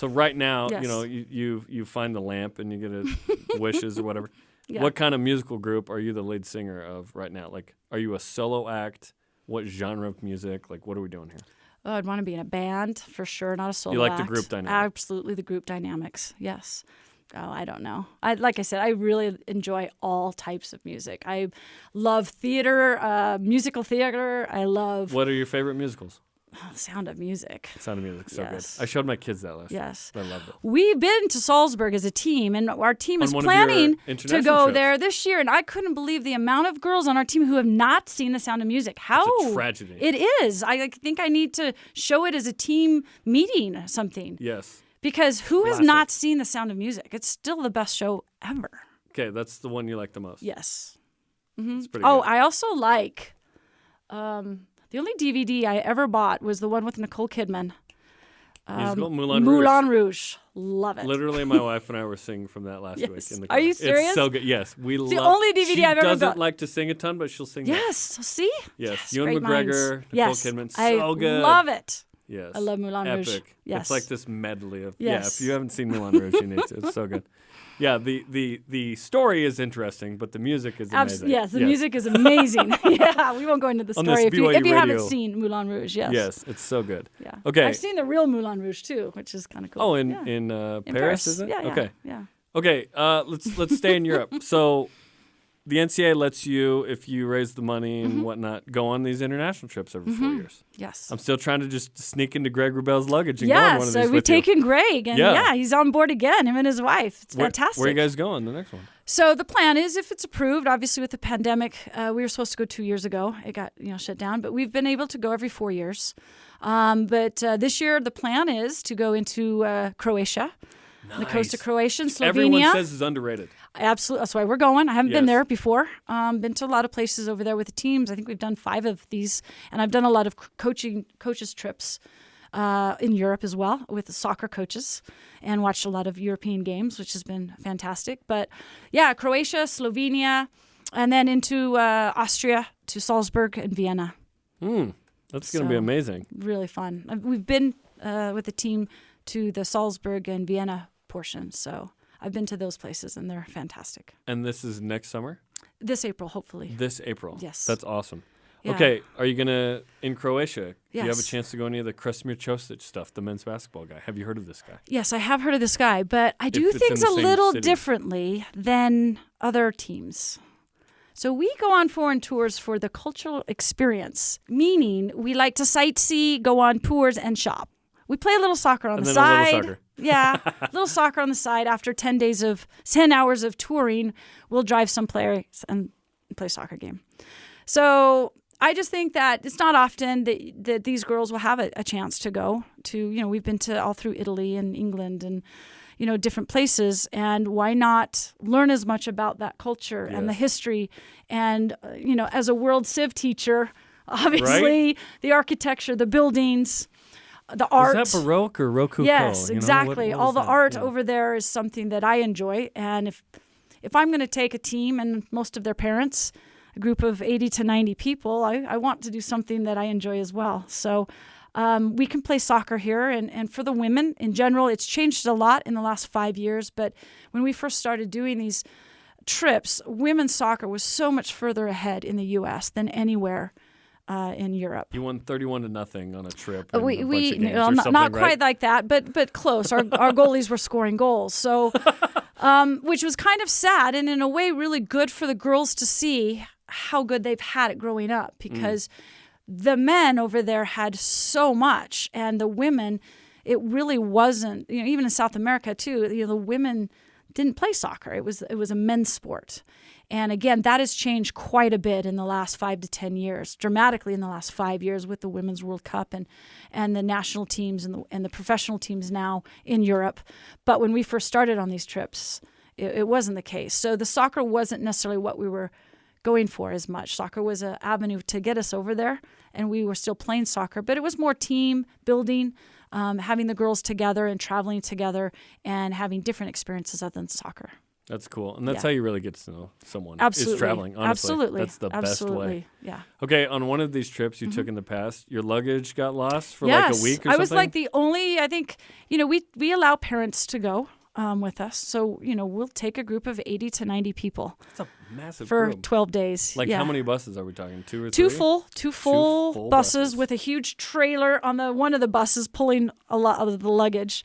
right now, you find the lamp and you get a wishes or whatever. Yeah. What kind of musical group are you the lead singer of right now? Like, are you a solo act? What genre of music? Like, what are we doing here? Oh, I'd want to be in a band for sure, not a solo act. You like the group dynamic? Absolutely, the group dynamics. Yes. Oh, I don't know. Like I said, I really enjoy all types of music. I love theater, musical theater. I love What are your favorite musicals? Sound of Music. Sound of Music, so Yes. good. I showed my kids that last Yes. year. I loved it. We've been to Salzburg as a team, and our team is On one of your planning to international go trips. there this year. And I couldn't believe the amount of girls on our team who have not seen The Sound of Music. How It's a tragedy. It is. I think I need to show it as a team meeting or something. Yes. Because who has Classic. not seen The Sound of Music? It's still the best show ever. Okay, that's the one you like the most. Yes. It's pretty Oh, good. I also like the only DVD I ever bought was the one with Nicole Kidman. Musical Moulin Rouge. Moulin Rouge. Love it. Literally, my wife and I were singing from that last Yes. week in the Are car. you serious? It's so good. Yes, we love. the only DVD she I've ever doesn't bought. like to sing a ton, but she'll sing. that. Yes. See? Yes. Ewan Great minds. McGregor, Nicole Yes. Kidman, I so good. love it. Yes. I love Moulin Rouge. Epic. Yes. It's like this medley of. Yes. Yeah. If you haven't seen Moulin Rouge, you need to. It's so good. Yeah. The story is interesting, but the music is amazing. Yes, the music is amazing. Yeah, we won't go into the On story this if you BYU haven't radio. seen Moulin Rouge. Yes. Yes, it's so good. Yeah. Okay. I've seen the real Moulin Rouge too, which is kind of cool. Oh, in Yeah. in In Paris, is it? Yeah. Yeah. Okay. Yeah. Okay, let's stay in Europe. So the NCAA lets you, if you raise the money and whatnot, go on these international trips every 4 years. Yes. I'm still trying to just sneak into Greg Wrubell's luggage and go on one of Yes, these we've with you. taken Greg, and Yeah. he's on board again. Him and his wife. It's fantastic. Where are you guys going? The next one? So the plan is, if it's approved, obviously with the pandemic, we were supposed to go 2 years ago. It got shut down, but we've been able to go every 4 years. But this year the plan is to go into Croatia, the coast of Nice. Croatia, and Slovenia. Everyone says it's underrated. Absolutely, that's why we're going. I haven't been Yes. there before. Been to a lot of places over there with the teams. I think we've done 5 of these, and I've done a lot of coaches trips in Europe as well with the soccer coaches, and watched a lot of European games, which has been fantastic. But yeah, Croatia, Slovenia, and then into Austria, to Salzburg and Vienna. That's going to be amazing. Really fun. We've been with the team to the Salzburg and Vienna portion, so I've been to those places, and they're fantastic. And this is next summer? This April, hopefully. This April? Yes. That's awesome. Yeah. Okay, are you going to, in Croatia, do you have a Yes. chance to go any of the Krasmir Ćosić stuff, the men's basketball guy? Have you heard of this guy? Yes, I have heard of this guy, but I do it's in things the a same little city. differently than other teams. So we go on foreign tours for the cultural experience, meaning we like to sightsee, go on tours, and shop. We play a little soccer on And the then a little side. soccer. Yeah, a little soccer on the side. After 10 hours of touring, we'll drive someplace and play a soccer game. So I just think that it's not often that these girls will have a chance to go to, we've been to all through Italy and England and, different places. And why not learn as much about that culture and the Yes. history? And, as a World Civ teacher, obviously the architecture, the buildings, the art. Is that Baroque or Rococo? Yes, You know, exactly. what All is the that? art Yeah. over there is something that I enjoy. And if I'm going to take a team and most of their parents, a group of 80 to 90 people, I want to do something that I enjoy as well. So we can play soccer here. And for the women in general, it's changed a lot in the last 5 years. But when we first started doing these trips, women's soccer was so much further ahead in the U.S. than anywhere in Europe. You won 31-0 on a trip. And a bunch of We games well, or not something, quite right? like that, but close. Our goalies were scoring goals, so which was kind of sad and in a way really good for the girls to see how good they've had it growing up, because the men over there had so much, and the women, it really wasn't. Even in South America too, the women didn't play soccer. It was a men's sport. And again, that has changed quite a bit in the last 5 to 10 years, dramatically in the last 5 years with the Women's World Cup and the national teams and the professional teams now in Europe. But when we first started on these trips, it wasn't the case. So the soccer wasn't necessarily what we were going for as much. Soccer was an avenue to get us over there, and we were still playing soccer. But it was more team building, having the girls together and traveling together and having different experiences other than soccer. That's cool. And that's Yeah. how you really get to know someone. Absolutely. Is traveling, honestly. Absolutely. That's the Absolutely. best way. Yeah. Okay, on one of these trips you took in the past, your luggage got lost for Yes. like a week or I something? was like the only, I think, we allow parents to go with us. So, we'll take a group of 80 to 90 people That's a massive for group. 12 days. Like yeah. how many buses are we talking? 2 or 3? Two full buses with a huge trailer on one of the buses pulling a lot of the luggage.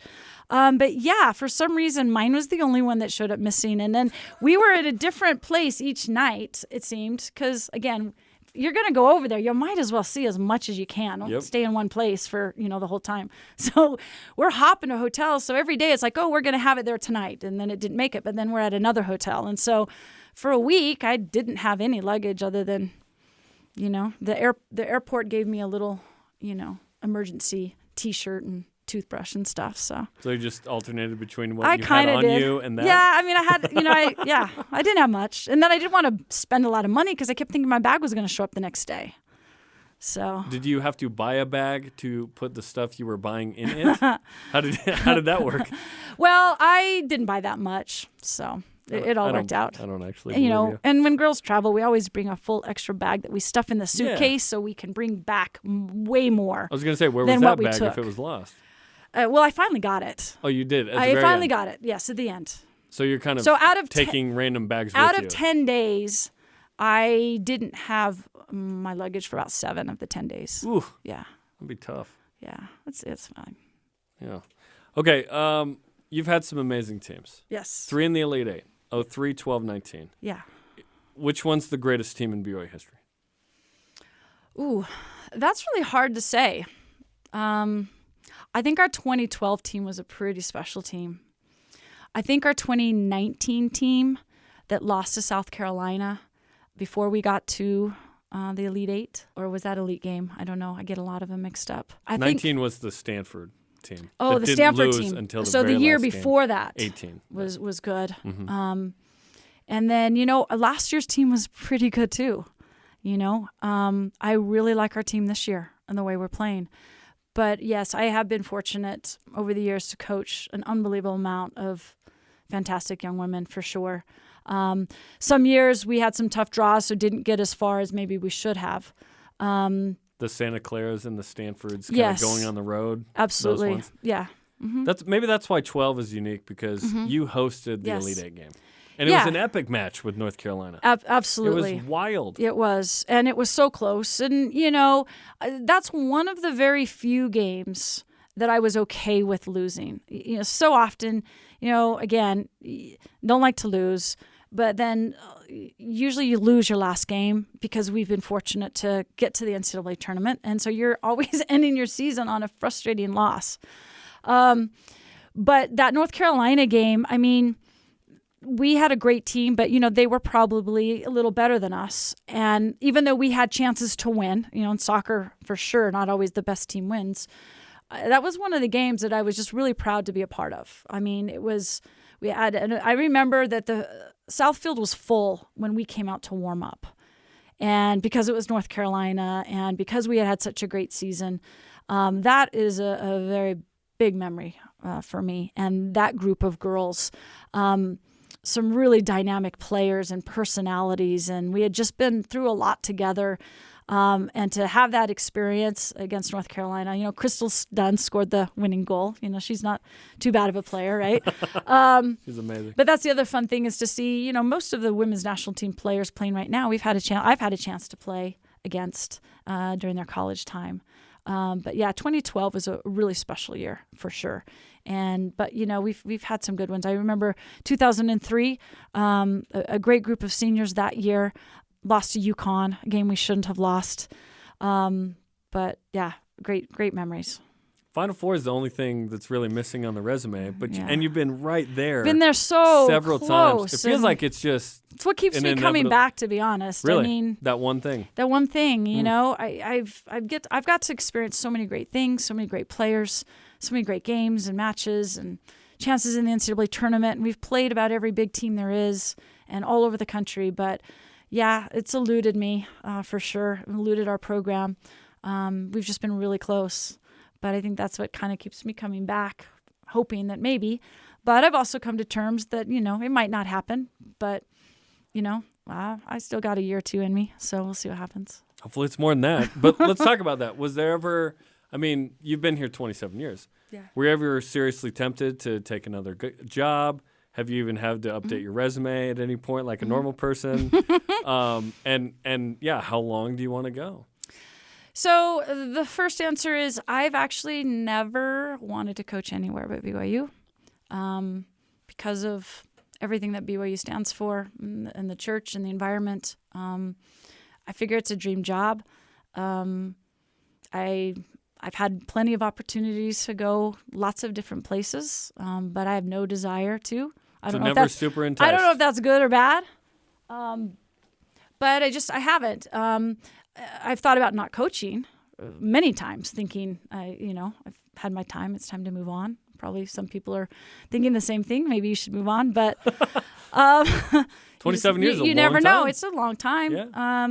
But yeah, for some reason, mine was the only one that showed up missing. And then we were at a different place each night, it seemed, because again, you're going to go over there. You might as well see as much as you can. Don't stay in one place for, the whole time. So we're hopping to hotels. So every day it's like, oh, we're going to have it there tonight. And then it didn't make it. But then we're at another hotel. And so for a week, I didn't have any luggage other than, the airport gave me a little, emergency T-shirt and toothbrush and stuff. So you just alternated between what you had on you and that? Yeah, I mean, I had, I didn't have much. And then I didn't want to spend a lot of money because I kept thinking my bag was going to show up the next day. So did you have to buy a bag to put the stuff you were buying in it? How did that work? Well, I didn't buy that much, so it all worked out. I don't actually believe you. And when girls travel, we always bring a full extra bag that we stuff in the suitcase so we can bring back way more. I was going to say, where was that bag if it was lost? Well, I finally got it. Oh, you did? I finally got it, yes, at the end. So you're kind of taking random bags with you. Out of 10 days, I didn't have my luggage for about 7 of the 10 days. Ooh. Yeah. That'd be tough. Yeah, it's fine. Yeah. Okay, you've had some amazing teams. Yes. 3 in the Elite Eight. 03, 12, 19. Yeah. Which one's the greatest team in BYU history? Ooh, that's really hard to say. I think our 2012 team was a pretty special team. I think our 2019 team that lost to South Carolina before we got to the Elite Eight, or was that Elite Game? I don't know. I get a lot of them mixed up. 19 was the Stanford team. Oh, the Stanford team. Until so the year before game. that 18 was good. Mm-hmm. And then, last year's team was pretty good too. I really like our team this year and the way we're playing. But yes, I have been fortunate over the years to coach an unbelievable amount of fantastic young women for sure. Some years we had some tough draws, so didn't get as far as maybe we should have. The Santa Claras and the Stanfords kind of going on the road. Absolutely. Those ones. Yeah. Mm-hmm. That's why 12 is unique, because you hosted the Elite Eight game. And it was an epic match with North Carolina. Absolutely. It was wild. It was. And it was so close. And, that's one of the very few games that I was okay with losing. So often, again, don't like to lose. But then usually you lose your last game because we've been fortunate to get to the NCAA tournament. And so you're always ending your season on a frustrating loss. But that North Carolina game, I mean, we had a great team, but, they were probably a little better than us. And even though we had chances to win, in soccer, for sure, not always the best team wins, that was one of the games that I was just really proud to be a part of. I mean, I remember that the Southfield was full when we came out to warm up. And because it was North Carolina and because we had such a great season, that is a very big memory for me. And that group of girls, some really dynamic players and personalities, and we had just been through a lot together. And to have that experience against North Carolina, Crystal Dunn scored the winning goal. She's not too bad of a player, right? She's amazing. But that's the other fun thing is to see, most of the women's national team players playing right now. I've had a chance to play against during their college time. But yeah, 2012 was a really special year for sure. But we've had some good ones. I remember 2003, a great group of seniors that year lost to UConn, a game we shouldn't have lost. But yeah, great memories. Final Four is the only thing that's really missing on the resume, and you've been right there. Been there several times. It feels like it's just. It's what keeps me coming back, to be honest. Really? I mean, that one thing. I've got to experience so many great things, so many great players, so many great games and matches and chances in the NCAA tournament. And we've played about every big team there is and all over the country. But yeah, it's eluded me for sure. Eluded our program. We've just been really close. But I think that's what kind of keeps me coming back, hoping that maybe. But I've also come to terms that, it might not happen. But, I still got a year or two in me. So we'll see what happens. Hopefully it's more than that. But let's talk about that. Was there ever, you've been here 27 years. Yeah. Were you ever seriously tempted to take another job? Have you even had to update your resume at any point like a normal person? And how long do you want to go? So the first answer is I've actually never wanted to coach anywhere but BYU because of everything that BYU stands for and the church and the environment. I figure it's a dream job. I've had plenty of opportunities to go lots of different places, but I have no desire to. I don't know if that's good or bad, but I haven't. I've thought about not coaching many times, thinking, I've had my time. It's time to move on. Probably some people are thinking the same thing. Maybe you should move on, but 27 years is a long time. You never know. It's a long time. Yeah.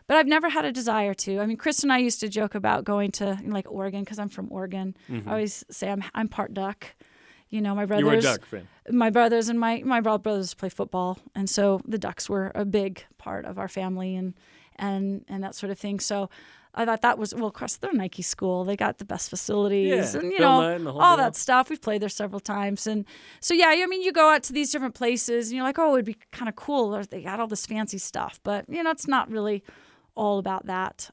But I've never had a desire to. I mean, Chris and I used to joke about going to Oregon because I'm from Oregon. I always say I'm part Duck. My brothers. You were a Duck fan. My brothers and my brothers play football, and so the Ducks were a big part of our family and that sort of thing. So I thought that was, of course, they're a Nike school. They got the best facilities and, all that stuff. We've played there several times. And so, you go out to these different places and you're like, oh, it'd be kind of cool. They got all this fancy stuff. But, it's not really all about that.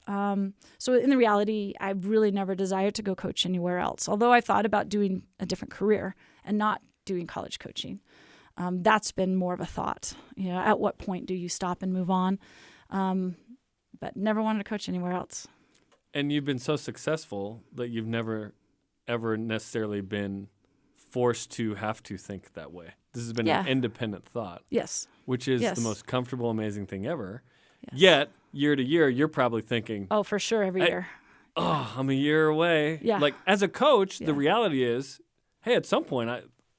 So in the reality, I've really never desired to go coach anywhere else. Although I thought about doing a different career and not doing college coaching. That's been more of a thought. At what point do you stop and move on? But never wanted to coach anywhere else. And you've been so successful that you've never, ever necessarily been forced to have to think that way. This has been an independent thought. Yes. Which is the most comfortable, amazing thing ever. Yes. Yet, year to year, you're probably thinking, oh, for sure, every year. Oh, I'm a year away. Yeah. Like, as a coach, the reality is, hey, at some point,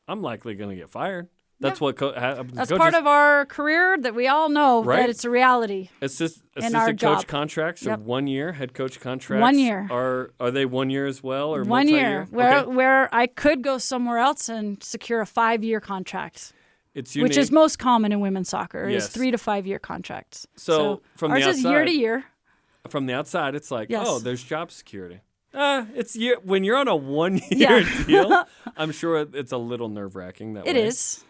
I'm likely going to get fired. That's what that's part of our career that we all know that it's a reality. Assistant coach contracts are 1 year. Head coach contracts 1 year. Are they 1 year as well or 1 year? multi-year? Where I could go somewhere else and secure a 5-year contract. It's unique. Which is most common in women's soccer is 3 to 5 year contracts. So from ours the outside, is year to year. From the outside, it's like, oh, there's job security. When you're on a 1 year deal, I'm sure it's a little nerve wracking that way. It is.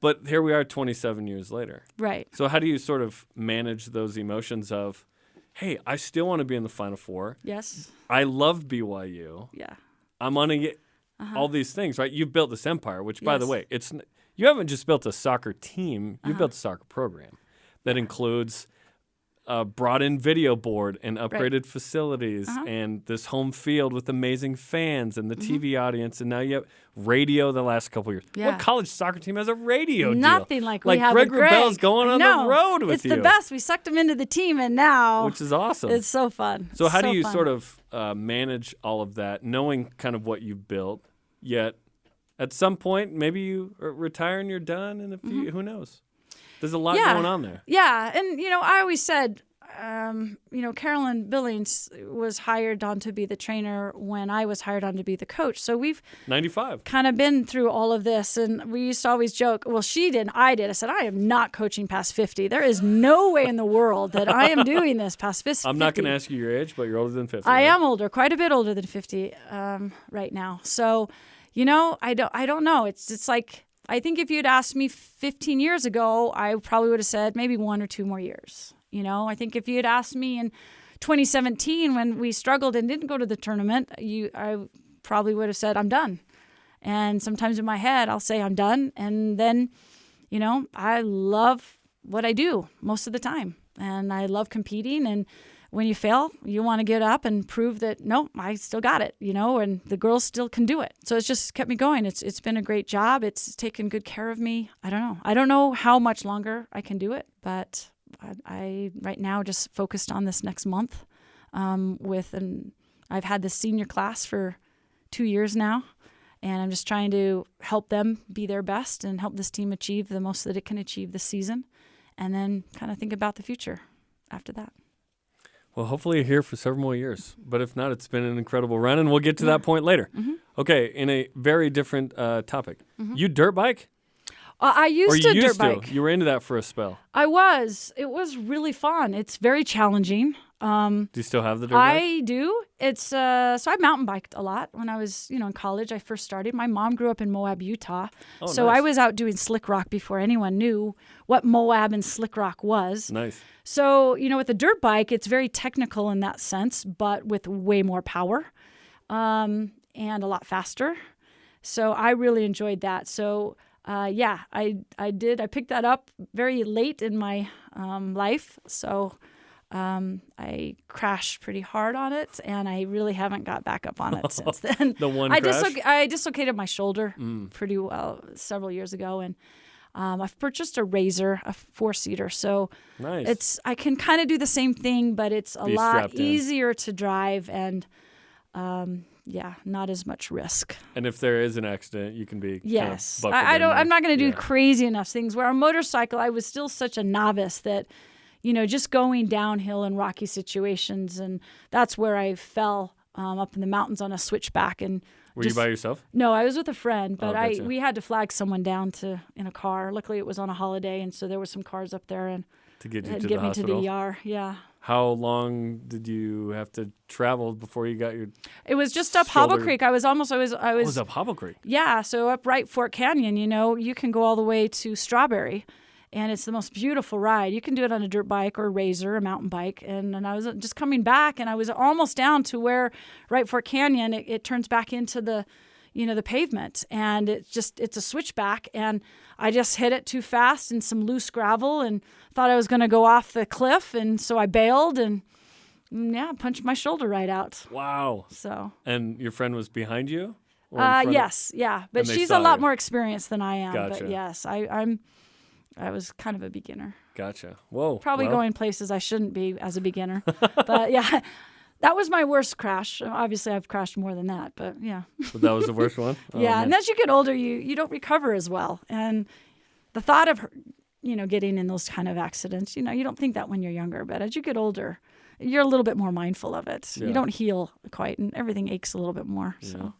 But here we are 27 years later. Right. So how do you sort of manage those emotions of, hey, I still want to be in the Final Four. Yes. I love BYU. Yeah. I'm on to get all these things, right? You've built this empire, which, by the way, you haven't just built a soccer team. You've built a soccer program that includes brought in video board and upgraded facilities and this home field with amazing fans and the TV audience. And now you have radio the last couple of years. Yeah. What college soccer team has a radio deal? Nothing like we have Greg with Greg. Wrubell's going on the road with it's you. It's the best. We sucked him into the team, and now which is awesome. It's so fun. So how do you sort of manage all of that, knowing kind of what you've built, yet at some point maybe you retire and you're done, and who knows? There's a lot going on there. Yeah, and I always said, Carolyn Billings was hired on to be the trainer when I was hired on to be the coach. So we've 95 kind of been through all of this, and we used to always joke, well, she did, I did. I said, I am not coaching past 50. There is no way in the world that I am doing this past 50. I'm not going to ask you your age, but you're older than 50. I am older, quite a bit older than 50 right now. So, I don't know. It's like, I think if you'd asked me 15 years ago, I probably would have said maybe 1 or 2 more years. I think if you had asked me in 2017 when we struggled and didn't go to the tournament, I probably would have said, I'm done. And sometimes in my head, I'll say I'm done. And then, I love what I do most of the time. And I love competing. And when you fail, you want to get up and prove that, no, I still got it, and the girls still can do it. So it's just kept me going. It's been a great job. It's taken good care of me. I don't know. I don't know how much longer I can do it, but I right now just focused on this next month I've had this senior class for 2 years now, and I'm just trying to help them be their best and help this team achieve the most that it can achieve this season, and then kind of think about the future after that. Well, hopefully you're here for several more years. But if not, it's been an incredible run, and we'll get to that point later. Okay, in a very different topic. You dirt bike? I used to dirt bike. You were into that for a spell. I was. It was really fun. It's very challenging. Do you still have the dirt bike? I do. It's so I mountain biked a lot when I was, in college. I first started. My mom grew up in Moab, Utah. Oh, so nice. I was out doing slick rock before anyone knew what Moab and slick rock was. Nice. So, with a dirt bike, it's very technical in that sense, but with way more power and a lot faster. So I really enjoyed that. So, I did. I picked that up very late in my life. So I crashed pretty hard on it, and I really haven't got back up on it since then. The one I crash? dislocated my shoulder pretty well several years ago, and I've purchased a Razor, a 4-seater. So nice. I can kind of do the same thing, but it's a lot easier to drive and not as much risk. And if there is an accident, you can be yes. kind of buckled in I'm not going to do there. crazy enough things. Where a motorcycle, I was still such a novice that, just going downhill in rocky situations, and that's where I fell up in the mountains on a switchback. And were you by yourself? No, I was with a friend, but gotcha. we had to flag someone down in a car. Luckily, it was on a holiday, and so there were some cars up there and To get you to get the me hospital? to the ER. Yeah. How long did you have to travel before you got your? It was just up Hobble Shoulder- Creek. I was up Hobble Creek? Yeah, so up right Fort Canyon, you can go all the way to Strawberry, and it's the most beautiful ride. You can do it on a dirt bike or a Razor, a mountain bike. And I was just coming back, and I was almost down to where right Fort Canyon, it turns back into the pavement, and it's a switchback, and I just hit it too fast in some loose gravel and thought I was going to go off the cliff, and so I bailed and punched my shoulder right out. Wow. So. And your friend was behind you? Or in front of- Yes, yeah, but And they she's saw a lot you. more experienced than I am. Gotcha. But yes, I was kind of a beginner. Gotcha. Whoa. Probably well, going places I shouldn't be as a beginner. But yeah, that was my worst crash. Obviously, I've crashed more than that, but yeah. But that was the worst one? Oh, Yeah, man. and as you get older, you don't recover as well. And the thought of, getting in those kind of accidents, you don't think that when you're younger. But as you get older, you're a little bit more mindful of it. Yeah. You don't heal quite, and everything aches a little bit more. Yeah. So.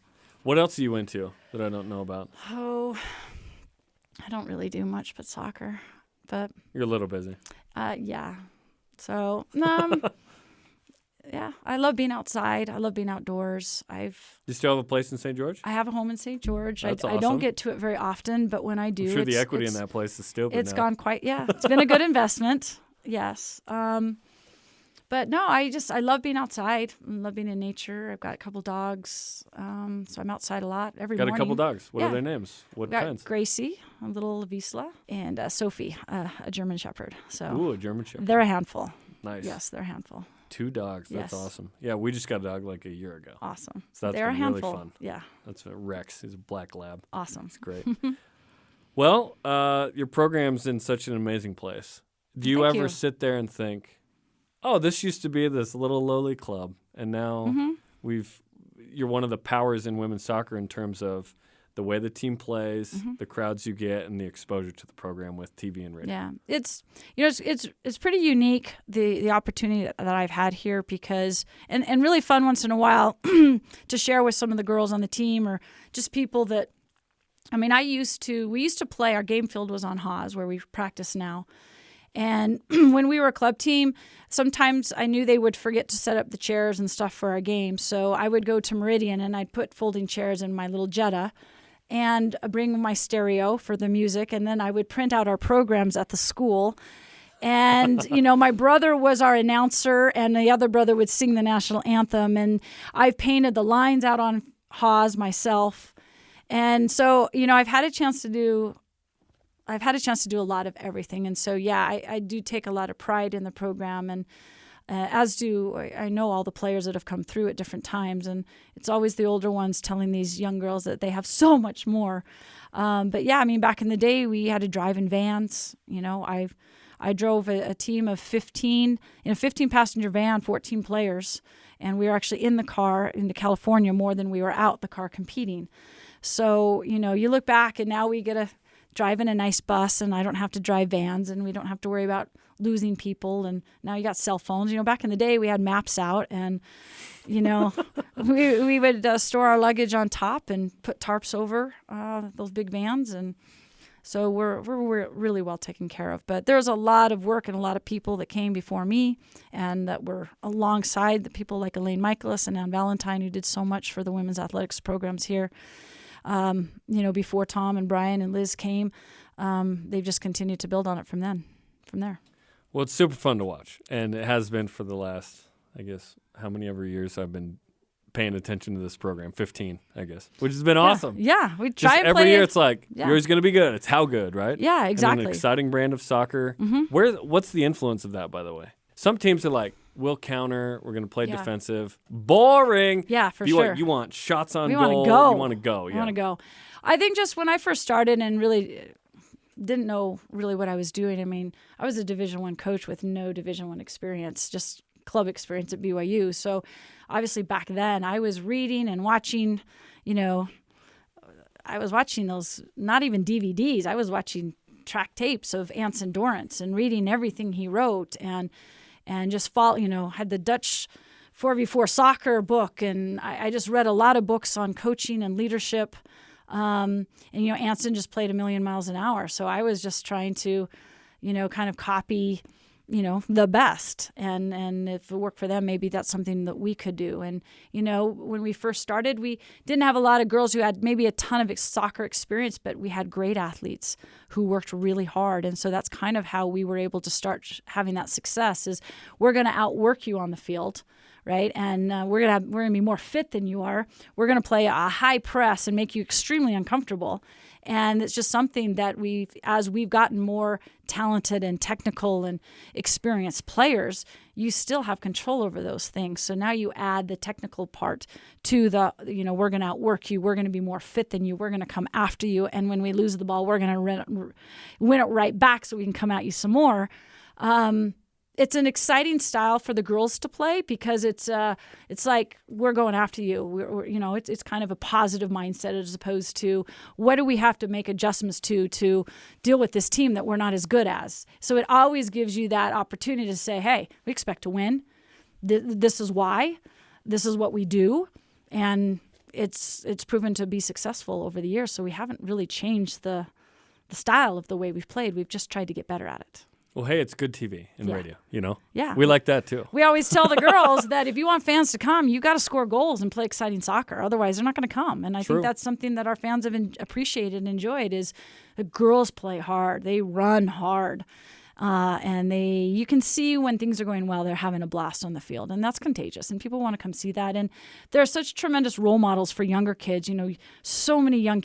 What else are you into that I don't know about? Oh, I don't really do much but soccer. But You're a little busy. yeah. So, yeah, I love being outside. I love being outdoors. Do you still have a place in St. George? I have a home in St. George. That's I awesome. don't get to it very often, but when I do, I'm sure the it's- equity in it's- that place is stupid It's now. gone quite, it's been a good investment. Yes. But no, I love being outside. I love being in nature. I've got a couple dogs. So I'm outside a lot every Got morning. a couple dogs. What Yeah. are their names? What I've got kinds? Gracie, a little Wiesla, and Sophie, a German Shepherd. So Ooh, a German Shepherd. they're a handful. Nice. Yes, they're a handful. 2 dogs. That's Yes. awesome. Yeah, we just got a dog like a year ago. Awesome. So that's they're a been really handful. fun. Yeah, That's Rex. He's a black lab. awesome. It's great. Well, your program's in such an amazing place. Do you Thank ever you. sit there and think, oh, this used to be this little lowly club, and now Mm-hmm. you're one of the powers in women's soccer in terms of the way the team plays, Mm-hmm. the crowds you get, and the exposure to the program with TV and radio. Yeah, it's it's pretty unique the opportunity that I've had here because and really fun once in a while to share with some of the girls on the team or just people that. I mean, we used to play. Our game field was on Haas where we practice now. And when we were a club team, sometimes I knew they would forget to set up the chairs and stuff for our game. So I would go to Meridian and I'd put folding chairs in my little Jetta and bring my stereo for the music. And then I would print out our programs at the school. And, my brother was our announcer and the other brother would sing the national anthem. And I've painted the lines out on Haas myself. And so, I've had a chance to do a lot of everything. And so, yeah, I do take a lot of pride in the program. And as do, I know all the players that have come through at different times. And it's always the older ones telling these young girls that they have so much more. But yeah, I mean, back in the day, we had to drive in vans. I drove a team of 15 in a 15-passenger van, 14 players. And we were actually in the car into California more than we were out the car competing. So, you look back and now we get to drive in a nice bus and I don't have to drive vans and we don't have to worry about losing people. And now you got cell phones. Back in the day we had maps out and, we would store our luggage on top and put tarps over those big vans. And So we're really well taken care of. But there's a lot of work and a lot of people that came before me and that were alongside the people like Elaine Michaelis and Ann Valentine, who did so much for the women's athletics programs here. Before Tom and Brian and Liz came, they've just continued to build on it from there. Well, it's super fun to watch, and it has been for the last, I guess, how many ever years I've been paying attention to this program, 15, I guess, which has been awesome. Yeah, we try just and play. Every year it's like, yours going to be good. It's how good, right? Yeah, exactly. And an exciting brand of soccer. What's the influence of that, by the way? Some teams are like, we'll counter, we're going to play defensive. Boring. Yeah, for sure. You want shots on goal. You want to go. I want to go. I think just when I first started and really didn't know really what I was doing, I mean, I was a Division I coach with no Division I experience, just club experience at BYU. So obviously back then I was reading and watching, I was watching those, not even DVDs, I was watching track tapes of Anson Dorrance and reading everything he wrote and just had the Dutch 4v4 soccer book. And I just read a lot of books on coaching and leadership. Anson just played a million miles an hour. So I was just trying to, kind of copy, the best. And if it worked for them, maybe that's something that we could do. And, when we first started, we didn't have a lot of girls who had maybe a ton of soccer experience, but we had great athletes who worked really hard. And so that's kind of how we were able to start having that success is we're going to outwork you on the field. Right. And we're going to be more fit than you are. We're going to play a high press and make you extremely uncomfortable. And it's just something that as we've gotten more talented and technical and experienced players, you still have control over those things. So now you add the technical part to we're going to outwork you. We're going to be more fit than you. We're going to come after you. And when we lose the ball, we're going to win it right back so we can come at you some more. It's an exciting style for the girls to play because it's like we're going after you. It's kind of a positive mindset as opposed to what do we have to make adjustments to deal with this team that we're not as good as. So it always gives you that opportunity to say, hey, we expect to win. This is why. This is what we do. And it's proven to be successful over the years. So we haven't really changed the style of the way we've played. We've just tried to get better at it. Well, hey, it's good TV and radio, Yeah. We like that too. We always tell the girls that if you want fans to come, you got to score goals and play exciting soccer. Otherwise, they're not going to come. And I think that's something that our fans have appreciated and enjoyed is the girls play hard. They run hard. And you can see when things are going well, they're having a blast on the field, and that's contagious. And people want to come see that. And there are such tremendous role models for younger kids. So many young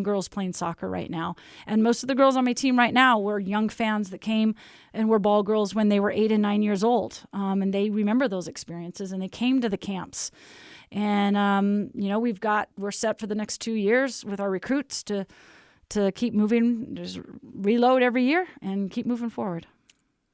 girls playing soccer right now. And most of the girls on my team right now were young fans that came and were ball girls when they were 8 and 9 years old. And they remember those experiences, and they came to the camps. And we're set for the next 2 years with our recruits to keep moving, just reload every year and keep moving forward.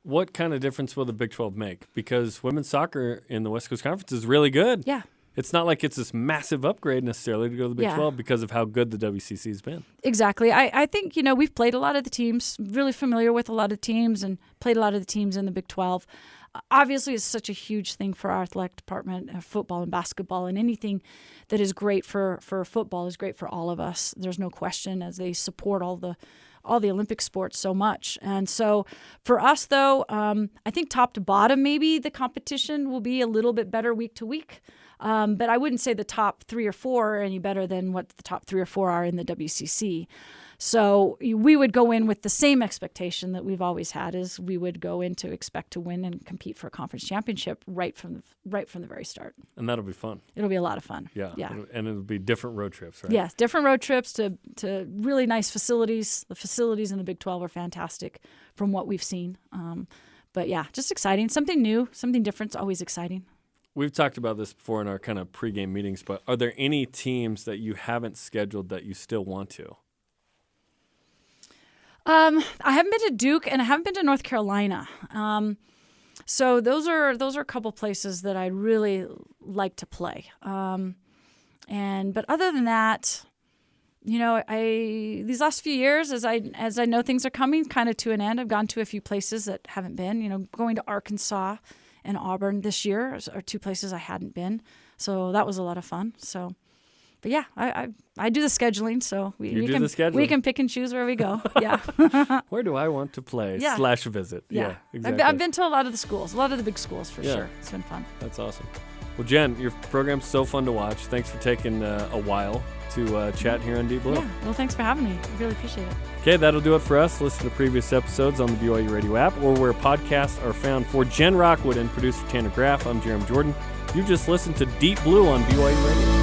What kind of difference will the Big 12 make? Because women's soccer in the West Coast Conference is really good. Yeah. It's not like it's this massive upgrade necessarily to go to the Big 12 because of how good the WCC has been. Exactly. I think, we've played a lot of the teams, really familiar with a lot of teams and played a lot of the teams in the Big 12. Obviously, it's such a huge thing for our athletic department, football and basketball, and anything that is great for football is great for all of us. There's no question, as they support all the Olympic sports so much. And so for us, though, I think top to bottom, maybe the competition will be a little bit better week to week. But I wouldn't say the top 3 or 4 are any better than what the top 3 or 4 are in the WCC. So we would go in with the same expectation that we've always had, is we would go in to expect to win and compete for a conference championship right from the very start. And that'll be fun. It'll be a lot of fun. Yeah. And it'll be different road trips, right? Yes, different road trips to really nice facilities. The facilities in the Big 12 are fantastic from what we've seen. But yeah, just exciting. Something new, something different. It's always exciting. We've talked about this before in our kind of pregame meetings, but are there any teams that you haven't scheduled that you still want to? I haven't been to Duke and I haven't been to North Carolina. So those are a couple places that I'd really like to play. But other than that, these last few years, as I know things are coming kind of to an end, I've gone to a few places that haven't been. Going to Arkansas and Auburn this year are 2 places I hadn't been. So that was a lot of fun. So, yeah, I do the scheduling, so we do can the scheduling. we can pick and choose where we go. Yeah. Where do I want to play Yeah. / visit? Yeah. Exactly. I've been to a lot of the schools, a lot of the big schools for Yeah. sure. It's been fun. That's awesome. Well, Jen, your program's so fun to watch. Thanks for taking a while to chat here on Deep Blue. Yeah. Well, thanks for having me. I really appreciate it. Okay, that'll do it for us. Listen to previous episodes on the BYU Radio app or where podcasts are found. For Jen Rockwood and producer Tanner Graff, I'm Jarom Jordan. You just listened to Deep Blue on BYU Radio.